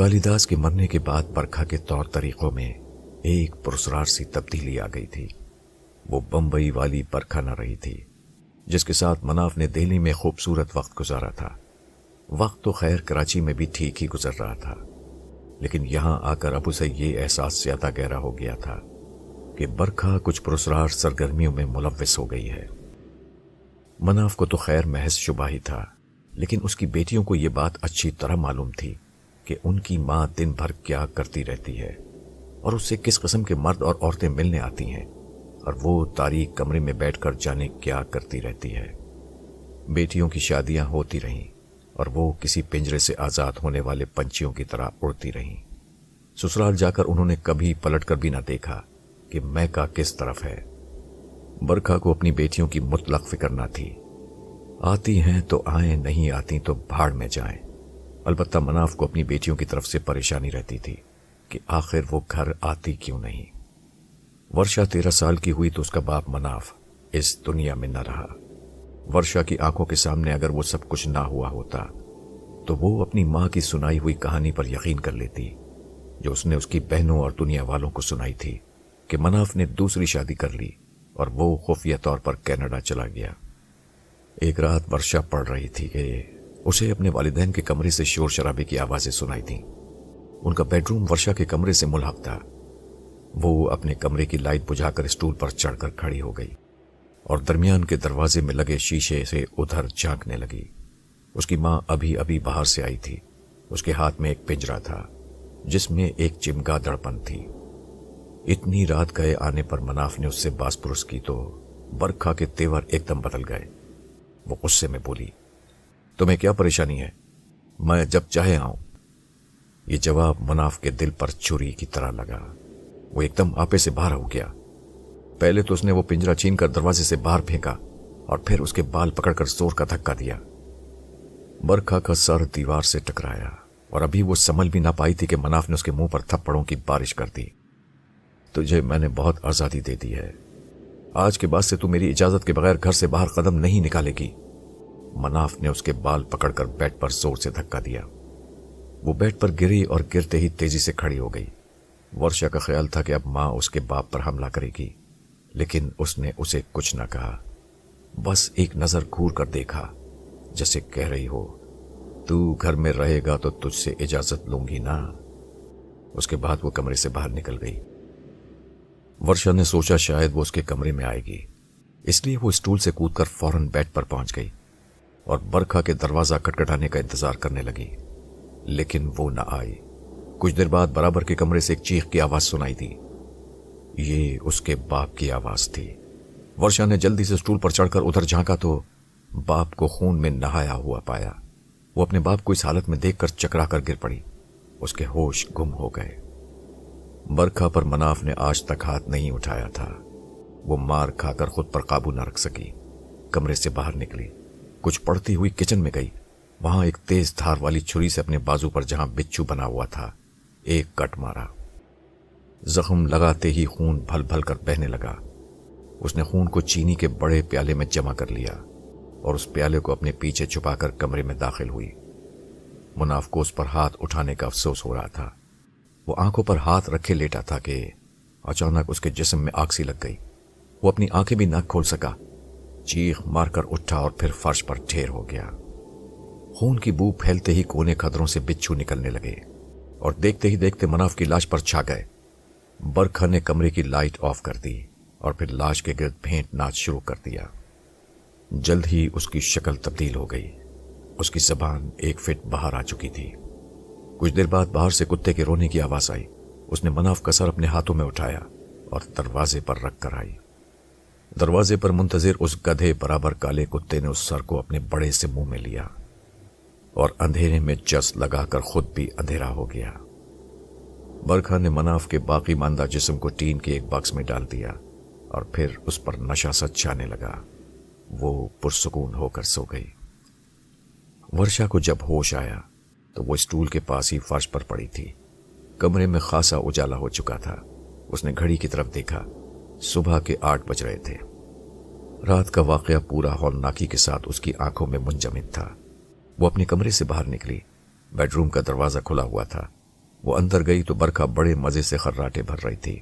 کالی داس کے مرنے کے بعد برکھا کے طور طریقوں میں ایک پرسرار سی تبدیلی آ گئی تھی۔ وہ بمبئی والی برکھا نہ رہی تھی جس کے ساتھ مناف نے دہلی میں خوبصورت وقت گزارا تھا۔ وقت تو خیر کراچی میں بھی ٹھیک ہی گزر رہا تھا، لیکن یہاں آ کر اب اسے یہ احساس زیادہ گہرا ہو گیا تھا کہ برکھا کچھ پرسرار سرگرمیوں میں ملوث ہو گئی ہے۔ مناف کو تو خیر محض شبہ ہی تھا، لیکن اس کی بیٹیوں کو یہ بات اچھی طرح معلوم تھی کہ ان کی ماں دن بھر کیا کرتی رہتی ہے اور اس سے کس قسم کے مرد اور عورتیں ملنے آتی ہیں، اور وہ تاریک کمرے میں بیٹھ کر جانے کیا کرتی رہتی ہے۔ بیٹیوں کی شادیاں ہوتی رہیں اور وہ کسی پنجرے سے آزاد ہونے والے پنچھیوں کی طرح اڑتی رہیں۔ سسرال جا کر انہوں نے کبھی پلٹ کر بھی نہ دیکھا کہ میکا کس طرف ہے۔ برکھا کو اپنی بیٹیوں کی مطلق فکر نہ تھی۔ آتی ہیں تو آئیں، نہیں آتی تو بھاڑ میں جائیں۔ البتہ مناف کو اپنی بیٹیوں کی طرف سے پریشانی رہتی تھی کہ آخر وہ گھر آتی کیوں نہیں۔ ورشا 13 سال کی ہوئی تو اس کا باپ مناف اس دنیا میں نہ رہا۔ ورشا کی آنکھوں کے سامنے اگر وہ سب کچھ نہ ہوا ہوتا تو وہ اپنی ماں کی سنائی ہوئی کہانی پر یقین کر لیتی، جو اس نے اس کی بہنوں اور دنیا والوں کو سنائی تھی کہ مناف نے دوسری شادی کر لی اور وہ خفیہ طور پر کینیڈا چلا گیا۔ ایک رات ورشا پڑھ رہی تھی کہ اسے اپنے والدین کے کمرے سے شور شرابے کی آوازیں سنائی تھیں۔ ان کا بیڈ روم ورشا کے کمرے سے ملحق تھا۔ وہ اپنے کمرے کی لائٹ بجھا کر اسٹول پر چڑھ کر کھڑی ہو گئی اور درمیان کے دروازے میں لگے شیشے سے ادھر جھانکنے لگی۔ اس کی ماں ابھی ابھی باہر سے آئی تھی۔ اس کے ہاتھ میں ایک پنجرا تھا جس میں ایک چمگا دڑپن تھی۔ اتنی رات گئے آنے پر مناف نے اس سے باس پرس کی تو برکھا کے تیور ایک دم بدل گئے۔ وہ غصے میں بولی، تمہیں کیا پریشانی ہے؟ میں جب چاہے آؤں۔ یہ جواب مناف کے دل پر چھری کی طرح لگا۔ وہ ایک دم آپے سے باہر ہو گیا۔ پہلے تو اس نے وہ پنجرا چھین کر دروازے سے باہر پھینکا اور پھر اس کے بال پکڑ کر زور کا دھکا دیا۔ برکھا کا سر دیوار سے ٹکرایا اور ابھی وہ سنبھل بھی نہ پائی تھی کہ مناف نے اس کے منہ پر تھپڑوں کی بارش کر دی۔ تجھے میں نے بہت آزادی دے دی ہے، آج کے بعد سے تو میری اجازت کے بغیر گھر سے باہر قدم نہیں نکالے گی۔ مناف نے اس کے بال پکڑ کر بیڈ پر زور سے دھکا دیا۔ وہ بیڈ پر گری اور گرتے ہی تیزی سے کھڑی ہو گئی۔ ورشا کا خیال تھا کہ اب ماں اس کے باپ پر حملہ کرے گی، لیکن اس نے اسے کچھ نہ کہا، بس ایک نظر گھور کر دیکھا جیسے کہہ رہی ہو، تو گھر میں رہے گا تو تجھ سے اجازت لوں گی نا۔ اس کے بعد وہ کمرے سے باہر نکل گئی۔ ورشا نے سوچا شاید وہ اس کے کمرے میں آئے گی، اس لیے وہ اسٹول سے کود کر فوراً بیڈ پر پہنچ گئی اور برکھا کے دروازہ کھٹکھٹانے کا انتظار کرنے لگی، لیکن وہ نہ آئی۔ کچھ دیر بعد برابر کے کمرے سے ایک چیخ کی آواز سنائی دی۔ یہ اس کے باپ کی آواز تھی۔ ورشا نے جلدی سے اسٹول پر چڑھ کر ادھر جھانکا تو باپ کو خون میں نہایا ہوا پایا۔ وہ اپنے باپ کو اس حالت میں دیکھ کر چکرا کر گر پڑی۔ اس کے ہوش گم ہو گئے۔ برکھا پر مناف نے آج تک ہاتھ نہیں اٹھایا تھا۔ وہ مار کھا کر خود پر قابو نہ رکھ سکی۔ کمرے سے باہر نکلی، کچھ پڑتی ہوئی کچن میں گئی۔ وہاں ایک تیز دھار والی چھری سے اپنے بازو پر جہاں بچھو بنا ہوا تھا ایک کٹ مارا۔ زخم لگاتے ہی خون بھل بھل کر بہنے لگا۔ اس نے خون کو چینی کے بڑے پیالے میں جمع کر لیا اور اس پیالے کو اپنے پیچھے چھپا کر کمرے میں داخل ہوئی۔ مناف کو اس پر ہاتھ اٹھانے کا افسوس ہو رہا تھا۔ وہ آنکھوں پر ہاتھ رکھے لیٹا تھا کہ اچانک اس کے جسم میں آگ سی لگ گئی۔ وہ اپنی آنکھیں بھی نہ کھول سکا۔ چیخ مار کر اٹھا اور پھر فرش پر ڈھیر ہو گیا۔ خون کی بو پھیلتے ہی کونے خدروں سے بچھو نکلنے لگے اور دیکھتے ہی دیکھتے مناف کی لاش پر چھا گئے۔ برکھا نے کمرے کی لائٹ آف کر دی اور پھر لاش کے گرد بھینٹ ناچ شروع کر دیا۔ جلد ہی اس کی شکل تبدیل ہو گئی۔ اس کی زبان 1 فٹ باہر آ چکی تھی۔ کچھ دیر بعد باہر سے کتے کے رونے کی آواز آئی۔ اس نے مناف کا سر اپنے ہاتھوں میں اٹھایا اور دروازے پر رکھ کر آئی۔ دروازے پر منتظر اس گدھے برابر کالے کتے نے اس سر کو اپنے بڑے سے منہ میں لیا اور اندھیرے میں جس لگا کر خود بھی اندھیرا ہو گیا۔ برکھا نے مناف کے باقی ماندہ جسم کو ٹین کے ایک باکس میں ڈال دیا اور پھر اس پر نشہ سا چھانے لگا۔ وہ پرسکون ہو کر سو گئی۔ ورشا کو جب ہوش آیا تو وہ اسٹول کے پاس ہی فرش پر پڑی تھی۔ کمرے میں خاصا اجالا ہو چکا تھا۔ اس نے گھڑی کی طرف دیکھا۔ صبح کے 8 بج رہے تھے۔ رات کا واقعہ پورا ہولناکی کے ساتھ اس کی آنکھوں میں منجمد تھا۔ وہ اپنے کمرے سے باہر نکلی۔ بیڈ روم کا دروازہ کھلا ہوا تھا وہ اندر گئی تو برکھا بڑے مزے سے خراٹے بھر رہی تھی۔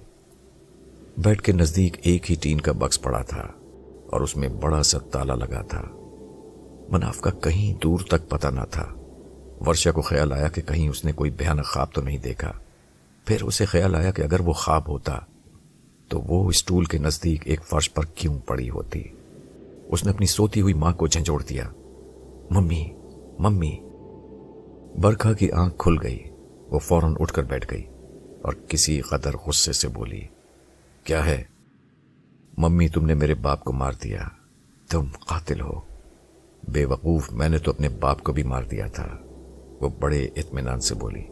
بیڈ کے نزدیک ایک ہی ٹین کا باکس پڑا تھا اور اس میں بڑا سا تالا لگا تھا۔ مناف کا کہیں دور تک پتہ نہ تھا۔ ورشا کو خیال آیا کہ کہیں اس نے کوئی بھیانک خواب تو نہیں دیکھا۔ پھر اسے خیال آیا کہ اگر وہ خواب ہوتا تو وہ اسٹول کے نزدیک ایک فرش پر کیوں پڑی ہوتی۔ اس نے اپنی سوتی ہوئی ماں کو جھنجھوڑ دیا، ممی ممی۔ برکھا کی آنکھ کھل گئی۔ وہ فوراً اٹھ کر بیٹھ گئی اور کسی قدر غصے سے بولی، کیا ہے؟ ممی تم نے میرے باپ کو مار دیا، تم قاتل ہو۔ بے وقوف، میں نے تو اپنے باپ کو بھی مار دیا تھا۔ وہ بڑے اطمینان سے بولی،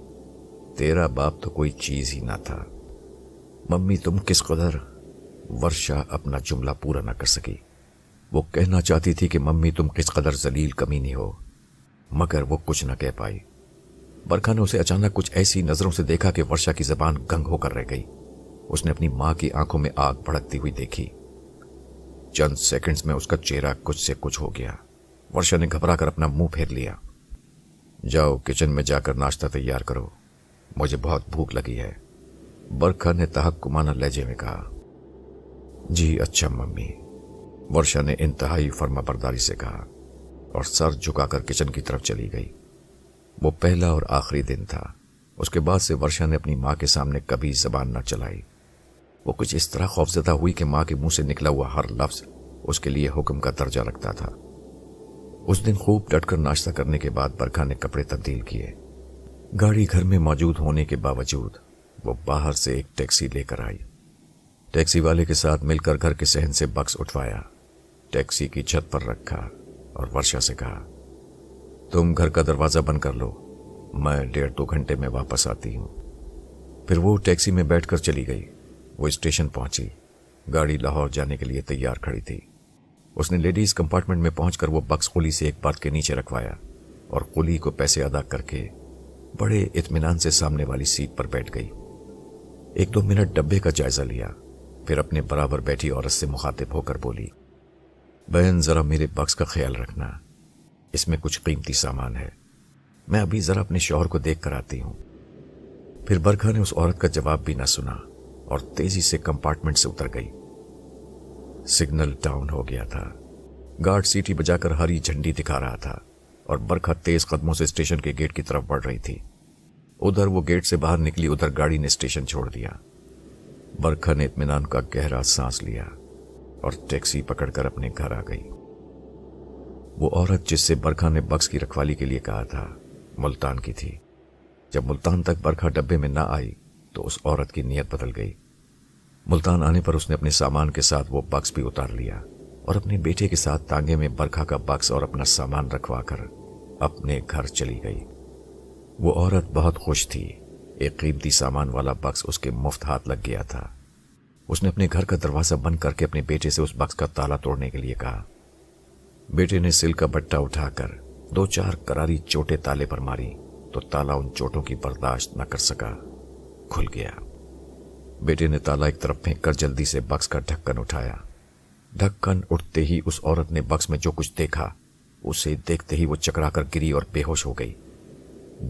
تیرا باپ تو کوئی چیز ہی نہ تھا۔ ممی تم کس قدر؟ ورشا اپنا جملہ پورا نہ کر سکی۔ وہ کہنا چاہتی تھی کہ ممی تم کس قدر ذلیل کمینی ہو، مگر وہ کچھ نہ کہہ پائی۔ برکھا نے اسے اچانک کچھ ایسی نظروں سے دیکھا کہ ورشا کی زبان گنگ ہو کر رہ گئی۔ اس نے اپنی ماں کی آنکھوں میں آگ بھڑکتی ہوئی دیکھی۔ چند سیکنڈز میں اس کا چہرہ کچھ سے کچھ ہو گیا۔ ورشا نے گھبرا کر اپنا منہ پھیر لیا۔ جاؤ کچن میں جا کر ناشتہ تیار کرو، مجھے بہت بھوک لگی ہے، برکھا نے تحکمانہ لہجے میں کہا۔ جی اچھا ممی، ورشا نے انتہائی فرما برداری سے کہا اور سر جھکا کر کچن کی طرف چلی گئی۔ وہ پہلا اور آخری دن تھا۔ اس کے بعد سے ورشا نے اپنی ماں کے سامنے کبھی زبان نہ چلائی۔ وہ کچھ اس طرح خوفزدہ ہوئی کہ ماں کے منہ سے نکلا ہوا ہر لفظ اس کے لیے حکم کا درجہ رکھتا تھا۔ اس دن خوب ڈٹ کر ناشتہ کرنے کے بعد برکھا نے کپڑے تبدیل کیے۔ گاڑی گھر میں موجود ہونے کے باوجود وہ باہر سے ایک ٹیکسی لے کر آئی۔ ٹیکسی والے کے ساتھ مل کر گھر کے صحن سے باکس اٹھوایا، ٹیکسی کی چھت پر رکھا اور ورشا سے کہا، تم گھر کا دروازہ بند کر لو، میں 1.5-2 گھنٹے میں واپس آتی ہوں۔ پھر وہ ٹیکسی میں بیٹھ کر چلی گئی۔ وہ اسٹیشن پہنچی۔ گاڑی لاہور جانے کے لیے تیار کھڑی تھی۔ اس نے لیڈیز کمپارٹمنٹ میں پہنچ کر وہ باکس قلی سے ایک بات کے نیچے رکھوایا اور قلی کو پیسے ادا کر کے بڑے اطمینان سے سامنے والی سیٹ پر بیٹھ گئی۔ 1-2 منٹ ڈبے کا جائزہ لیا، پھر اپنے برابر بیٹھی عورت سے مخاطب ہو کر بولی، بہن ذرا میرے باکس کا خیال رکھنا، اس میں کچھ قیمتی سامان ہے، میں ابھی ذرا اپنے شوہر کو دیکھ کر آتی ہوں۔ پھر برکھا نے اس عورت کا جواب بھی نہ سنا اور تیزی سے کمپارٹمنٹ سے اتر گئی۔ سگنل ڈاؤن ہو گیا تھا۔ گارڈ سیٹی بجا کر ہری جھنڈی دکھا رہا تھا اور برکھا تیز قدموں سے اسٹیشن کے گیٹ کی طرف بڑھ رہی تھی۔ ادھر وہ گیٹ سے باہر نکلی، ادھر گاڑی نے اسٹیشن چھوڑ دیا۔ برکھا نے اطمینان کا گہرا سانس لیا اور ٹیکسی پکڑ کر اپنے گھر آ گئی۔ وہ عورت جس سے برکھا نے بکس کی رکھوالی کے لیے کہا تھا ملتان کی تھی۔ جب ملتان تک برکھا ڈبے میں نہ آئی تو اس عورت کی نیت بدل گئی۔ ملتان آنے پر اس نے اپنے سامان کے ساتھ وہ بکس بھی اتار لیا اور اپنے بیٹے کے ساتھ تانگے میں برکھا کا بکس اور اپنا سامان رکھوا کر اپنے گھر چلی گئی۔ وہ عورت بہت خوش تھی۔ ایک قیمتی سامان والا بکس اس کے مفت ہاتھ لگ گیا تھا۔ اس نے اپنے گھر کا دروازہ بند کر کے اپنے بیٹے سے اس بکس کا تالا توڑنے کے لیے کہا۔ بیٹے نے سل کا بٹا اٹھا کر 2-4 کراری چوٹیں تالے پر ماری تو تالا ان چوٹوں کی برداشت نہ کر سکا، کھل گیا۔ بیٹے نے تالا ایک طرف پھینک کر جلدی سے بکس کا ڈھکن اٹھایا۔ ڈھکن اٹھتے ہی اس عورت نے بکس میں جو کچھ دیکھا اسے دیکھتے ہی وہ چکرا کر گری اور بے ہوش ہو گئی۔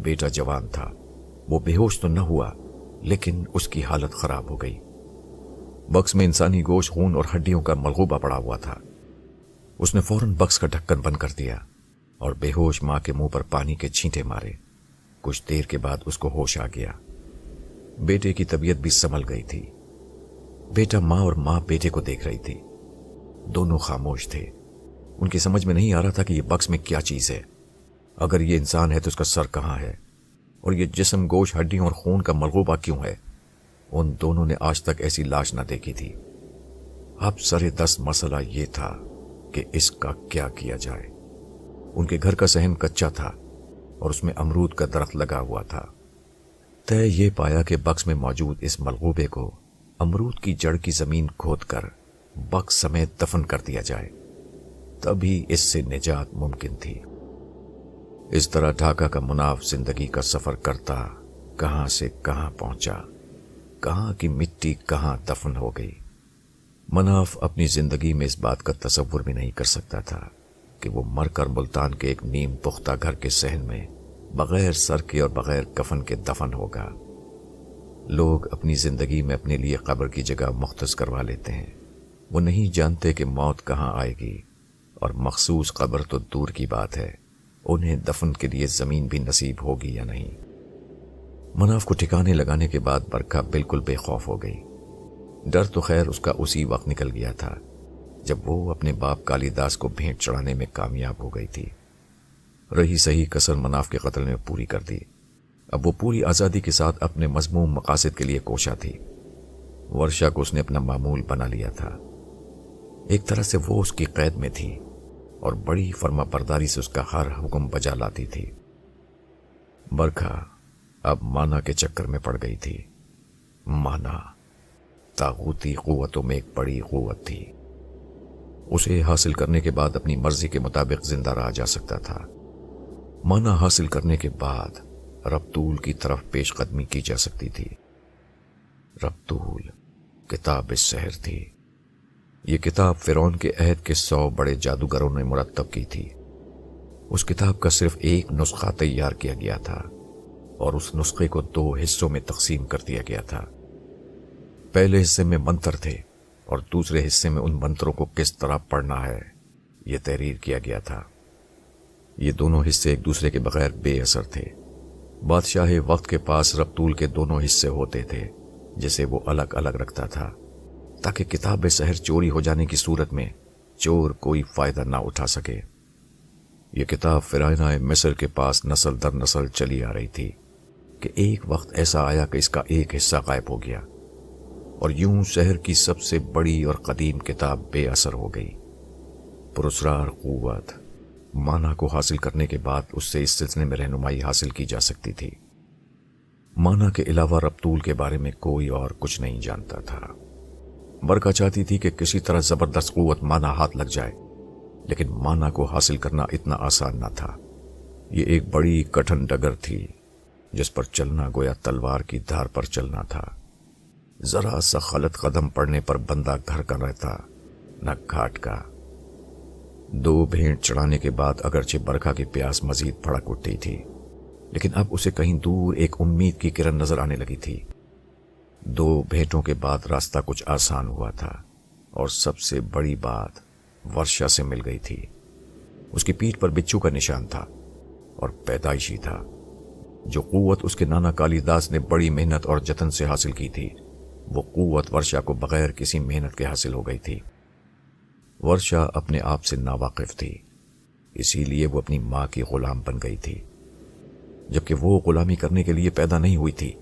بیٹا جوان تھا، وہ بے ہوش تو نہ ہوا لیکن اس کی حالت خراب ہو گئی۔ بکس میں انسانی گوشت، خون اور ہڈیوں کا ملغوبہ پڑا ہوا تھا۔ اس نے فوراً بکس کا ڈھکن بند کر دیا اور بے ہوش ماں کے منہ پر پانی کے چھینٹے مارے۔ کچھ دیر کے بعد اس کو ہوش آ گیا۔ بیٹے کی طبیعت بھی سنبھل گئی تھی۔ بیٹا ماں اور ماں بیٹے کو دیکھ رہی تھی۔ دونوں خاموش تھے۔ ان کی سمجھ میں نہیں آ رہا تھا کہ یہ بکس میں کیا چیز ہے۔ اگر یہ انسان ہے تو اس کا سر کہاں ہے، اور یہ جسم گوشت، ہڈیوں اور خون کا ملغوبہ کیوں ہے؟ ان دونوں نے آج تک ایسی لاش نہ دیکھی تھی۔ اب سر دست مسئلہ یہ تھا کہ اس کا کیا کیا جائے۔ ان کے گھر کا صحن کچا تھا اور اس میں امرود کا درخت لگا ہوا تھا۔ طے یہ پایا کہ بکس میں موجود اس ملغوبے کو امرود کی جڑ کی زمین کھود کر بکس سمیت دفن کر دیا جائے، تبھی اس سے نجات ممکن تھی۔ اس طرح ڈھاکہ کا مناف زندگی کا سفر کرتا کہاں سے کہاں پہنچا، کہاں کی مٹی کہاں دفن ہو گئی۔ مناف اپنی زندگی میں اس بات کا تصور بھی نہیں کر سکتا تھا کہ وہ مر کر ملتان کے ایک نیم پختہ گھر کے صحن میں بغیر سر کے اور بغیر کفن کے دفن ہوگا۔ لوگ اپنی زندگی میں اپنے لیے قبر کی جگہ مختص کروا لیتے ہیں. وہ نہیں جانتے کہ موت کہاں آئے گی، اور مخصوص قبر تو دور کی بات ہے، انہیں دفن کے لیے زمین بھی نصیب ہوگی یا نہیں. مناف کو ٹھکانے لگانے کے بعد برکھا بالکل بے خوف ہو گئی. ڈر تو خیر اس کا اسی وقت نکل گیا تھا جب وہ اپنے باپ کالی داس کو بھینٹ چڑھانے میں کامیاب ہو گئی تھی. رہی صحیح کسر مناف کے قتل میں پوری کر دی. اب وہ پوری آزادی کے ساتھ اپنے مذموم مقاصد کے لیے کوشاں تھی. ورشا کو اس نے اپنا معمول بنا لیا تھا. ایک طرح سے وہ اس کی قید میں تھی اور بڑی فرما برداری سے اس کا ہر حکم بجا لاتی تھی. برکھا اب مانا کے چکر میں پڑ گئی تھی. مانا طاغوتی قوتوں میں ایک بڑی قوت تھی. اسے حاصل کرنے کے بعد اپنی مرضی کے مطابق زندہ رہا جا سکتا تھا. مانا حاصل کرنے کے بعد ربطول کی طرف پیش قدمی کی جا سکتی تھی. ربطول کتاب السحر تھی. یہ کتاب فرعون کے عہد کے 100 بڑے جادوگروں نے مرتب کی تھی. اس کتاب کا صرف ایک نسخہ تیار کیا گیا تھا اور اس نسخے کو 2 حصوں میں تقسیم کر دیا گیا تھا. پہلے حصے میں منتر تھے اور دوسرے حصے میں ان منتروں کو کس طرح پڑھنا ہے یہ تحریر کیا گیا تھا. یہ دونوں حصے ایک دوسرے کے بغیر بے اثر تھے. بادشاہ وقت کے پاس ربطول کے دونوں حصے ہوتے تھے جسے وہ الگ الگ رکھتا تھا تاکہ کتاب سحر چوری ہو جانے کی صورت میں چور کوئی فائدہ نہ اٹھا سکے. یہ کتاب فرعونہ مصر کے پاس نسل در نسل چلی آ رہی تھی کہ ایک وقت ایسا آیا کہ اس کا ایک حصہ غائب ہو گیا اور یوں شہر کی سب سے بڑی اور قدیم کتاب بے اثر ہو گئی. پراسرار قوت مانا کو حاصل کرنے کے بعد اس سے اس سلسلے میں رہنمائی حاصل کی جا سکتی تھی. مانا کے علاوہ ربطول کے بارے میں کوئی اور کچھ نہیں جانتا تھا. برکھا چاہتی تھی کہ کسی طرح زبردست قوت مانا ہاتھ لگ جائے، لیکن مانا کو حاصل کرنا اتنا آسان نہ تھا. یہ ایک بڑی کٹھن ڈگر تھی جس پر چلنا گویا تلوار کی دھار پر چلنا تھا. ذرا سا غلط قدم پڑنے پر بندہ گھر کا رہتا نہ گھاٹ کا. 2 بھینٹ چڑھانے کے بعد اگرچہ برکھا کی پیاس مزید بھڑک اٹھتی تھی، لیکن اب اسے کہیں دور ایک امید کی کرن نظر آنے لگی تھی. 2 بھینٹوں کے بعد راستہ کچھ آسان ہوا تھا اور سب سے بڑی بات ورشا سے مل گئی تھی. اس کی پیٹھ پر بچھو کا نشان تھا اور پیدائشی تھا. جو قوت اس کے نانا کالی داس نے بڑی محنت اور جتن سے حاصل کی تھی، وہ قوت ورشا کو بغیر کسی محنت کے حاصل ہو گئی تھی. ورشا اپنے آپ سے ناواقف تھی، اسی لیے وہ اپنی ماں کی غلام بن گئی تھی، جبکہ وہ غلامی کرنے کے لیے پیدا نہیں ہوئی تھی.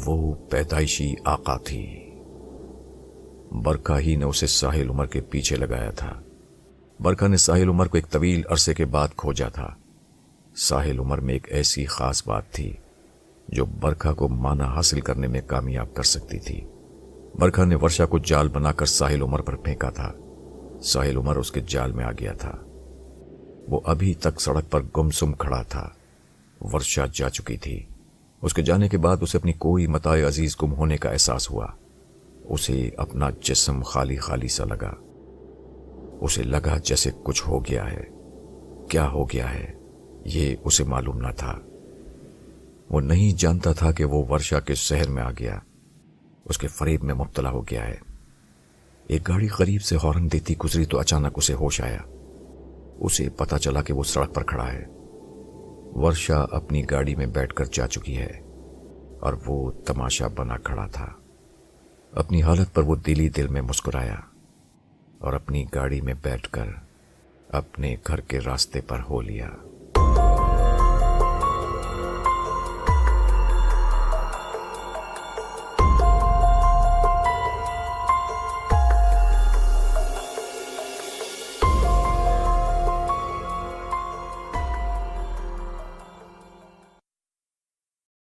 وہ پیدائشی آقا تھی. برکھا ہی نے اسے ساحل عمر کے پیچھے لگایا تھا. برکھا نے ساحل عمر کو ایک طویل عرصے کے بعد کھوجا تھا. ساحل عمر میں ایک ایسی خاص بات تھی جو برکھا کو مانا حاصل کرنے میں کامیاب کر سکتی تھی. برکھا نے ورشا کو جال بنا کر ساحل عمر پر پھینکا تھا. ساحل عمر اس کے جال میں آ گیا تھا. وہ ابھی تک سڑک پر گمسم کھڑا تھا. ورشا جا چکی تھی. اس کے جانے کے بعد اسے اپنی کوئی متاع عزیز گم ہونے کا احساس ہوا. اسے اپنا جسم خالی خالی سا لگا. اسے لگا جیسے کچھ ہو گیا ہے. کیا ہو گیا ہے یہ اسے معلوم نہ تھا. وہ نہیں جانتا تھا کہ وہ ورشا کے شہر میں آ گیا، اس کے فریب میں مبتلا ہو گیا ہے. ایک گاڑی قریب سے ہارن دیتی گزری تو اچانک اسے ہوش آیا. اسے پتا چلا کہ وہ سڑک پر کھڑا ہے. ورشا اپنی گاڑی میں بیٹھ کر جا چکی ہے اور وہ تماشا بنا کھڑا تھا. اپنی حالت پر وہ دل دل میں مسکرایا اور اپنی گاڑی میں بیٹھ کر اپنے گھر کے راستے پر ہو لیا.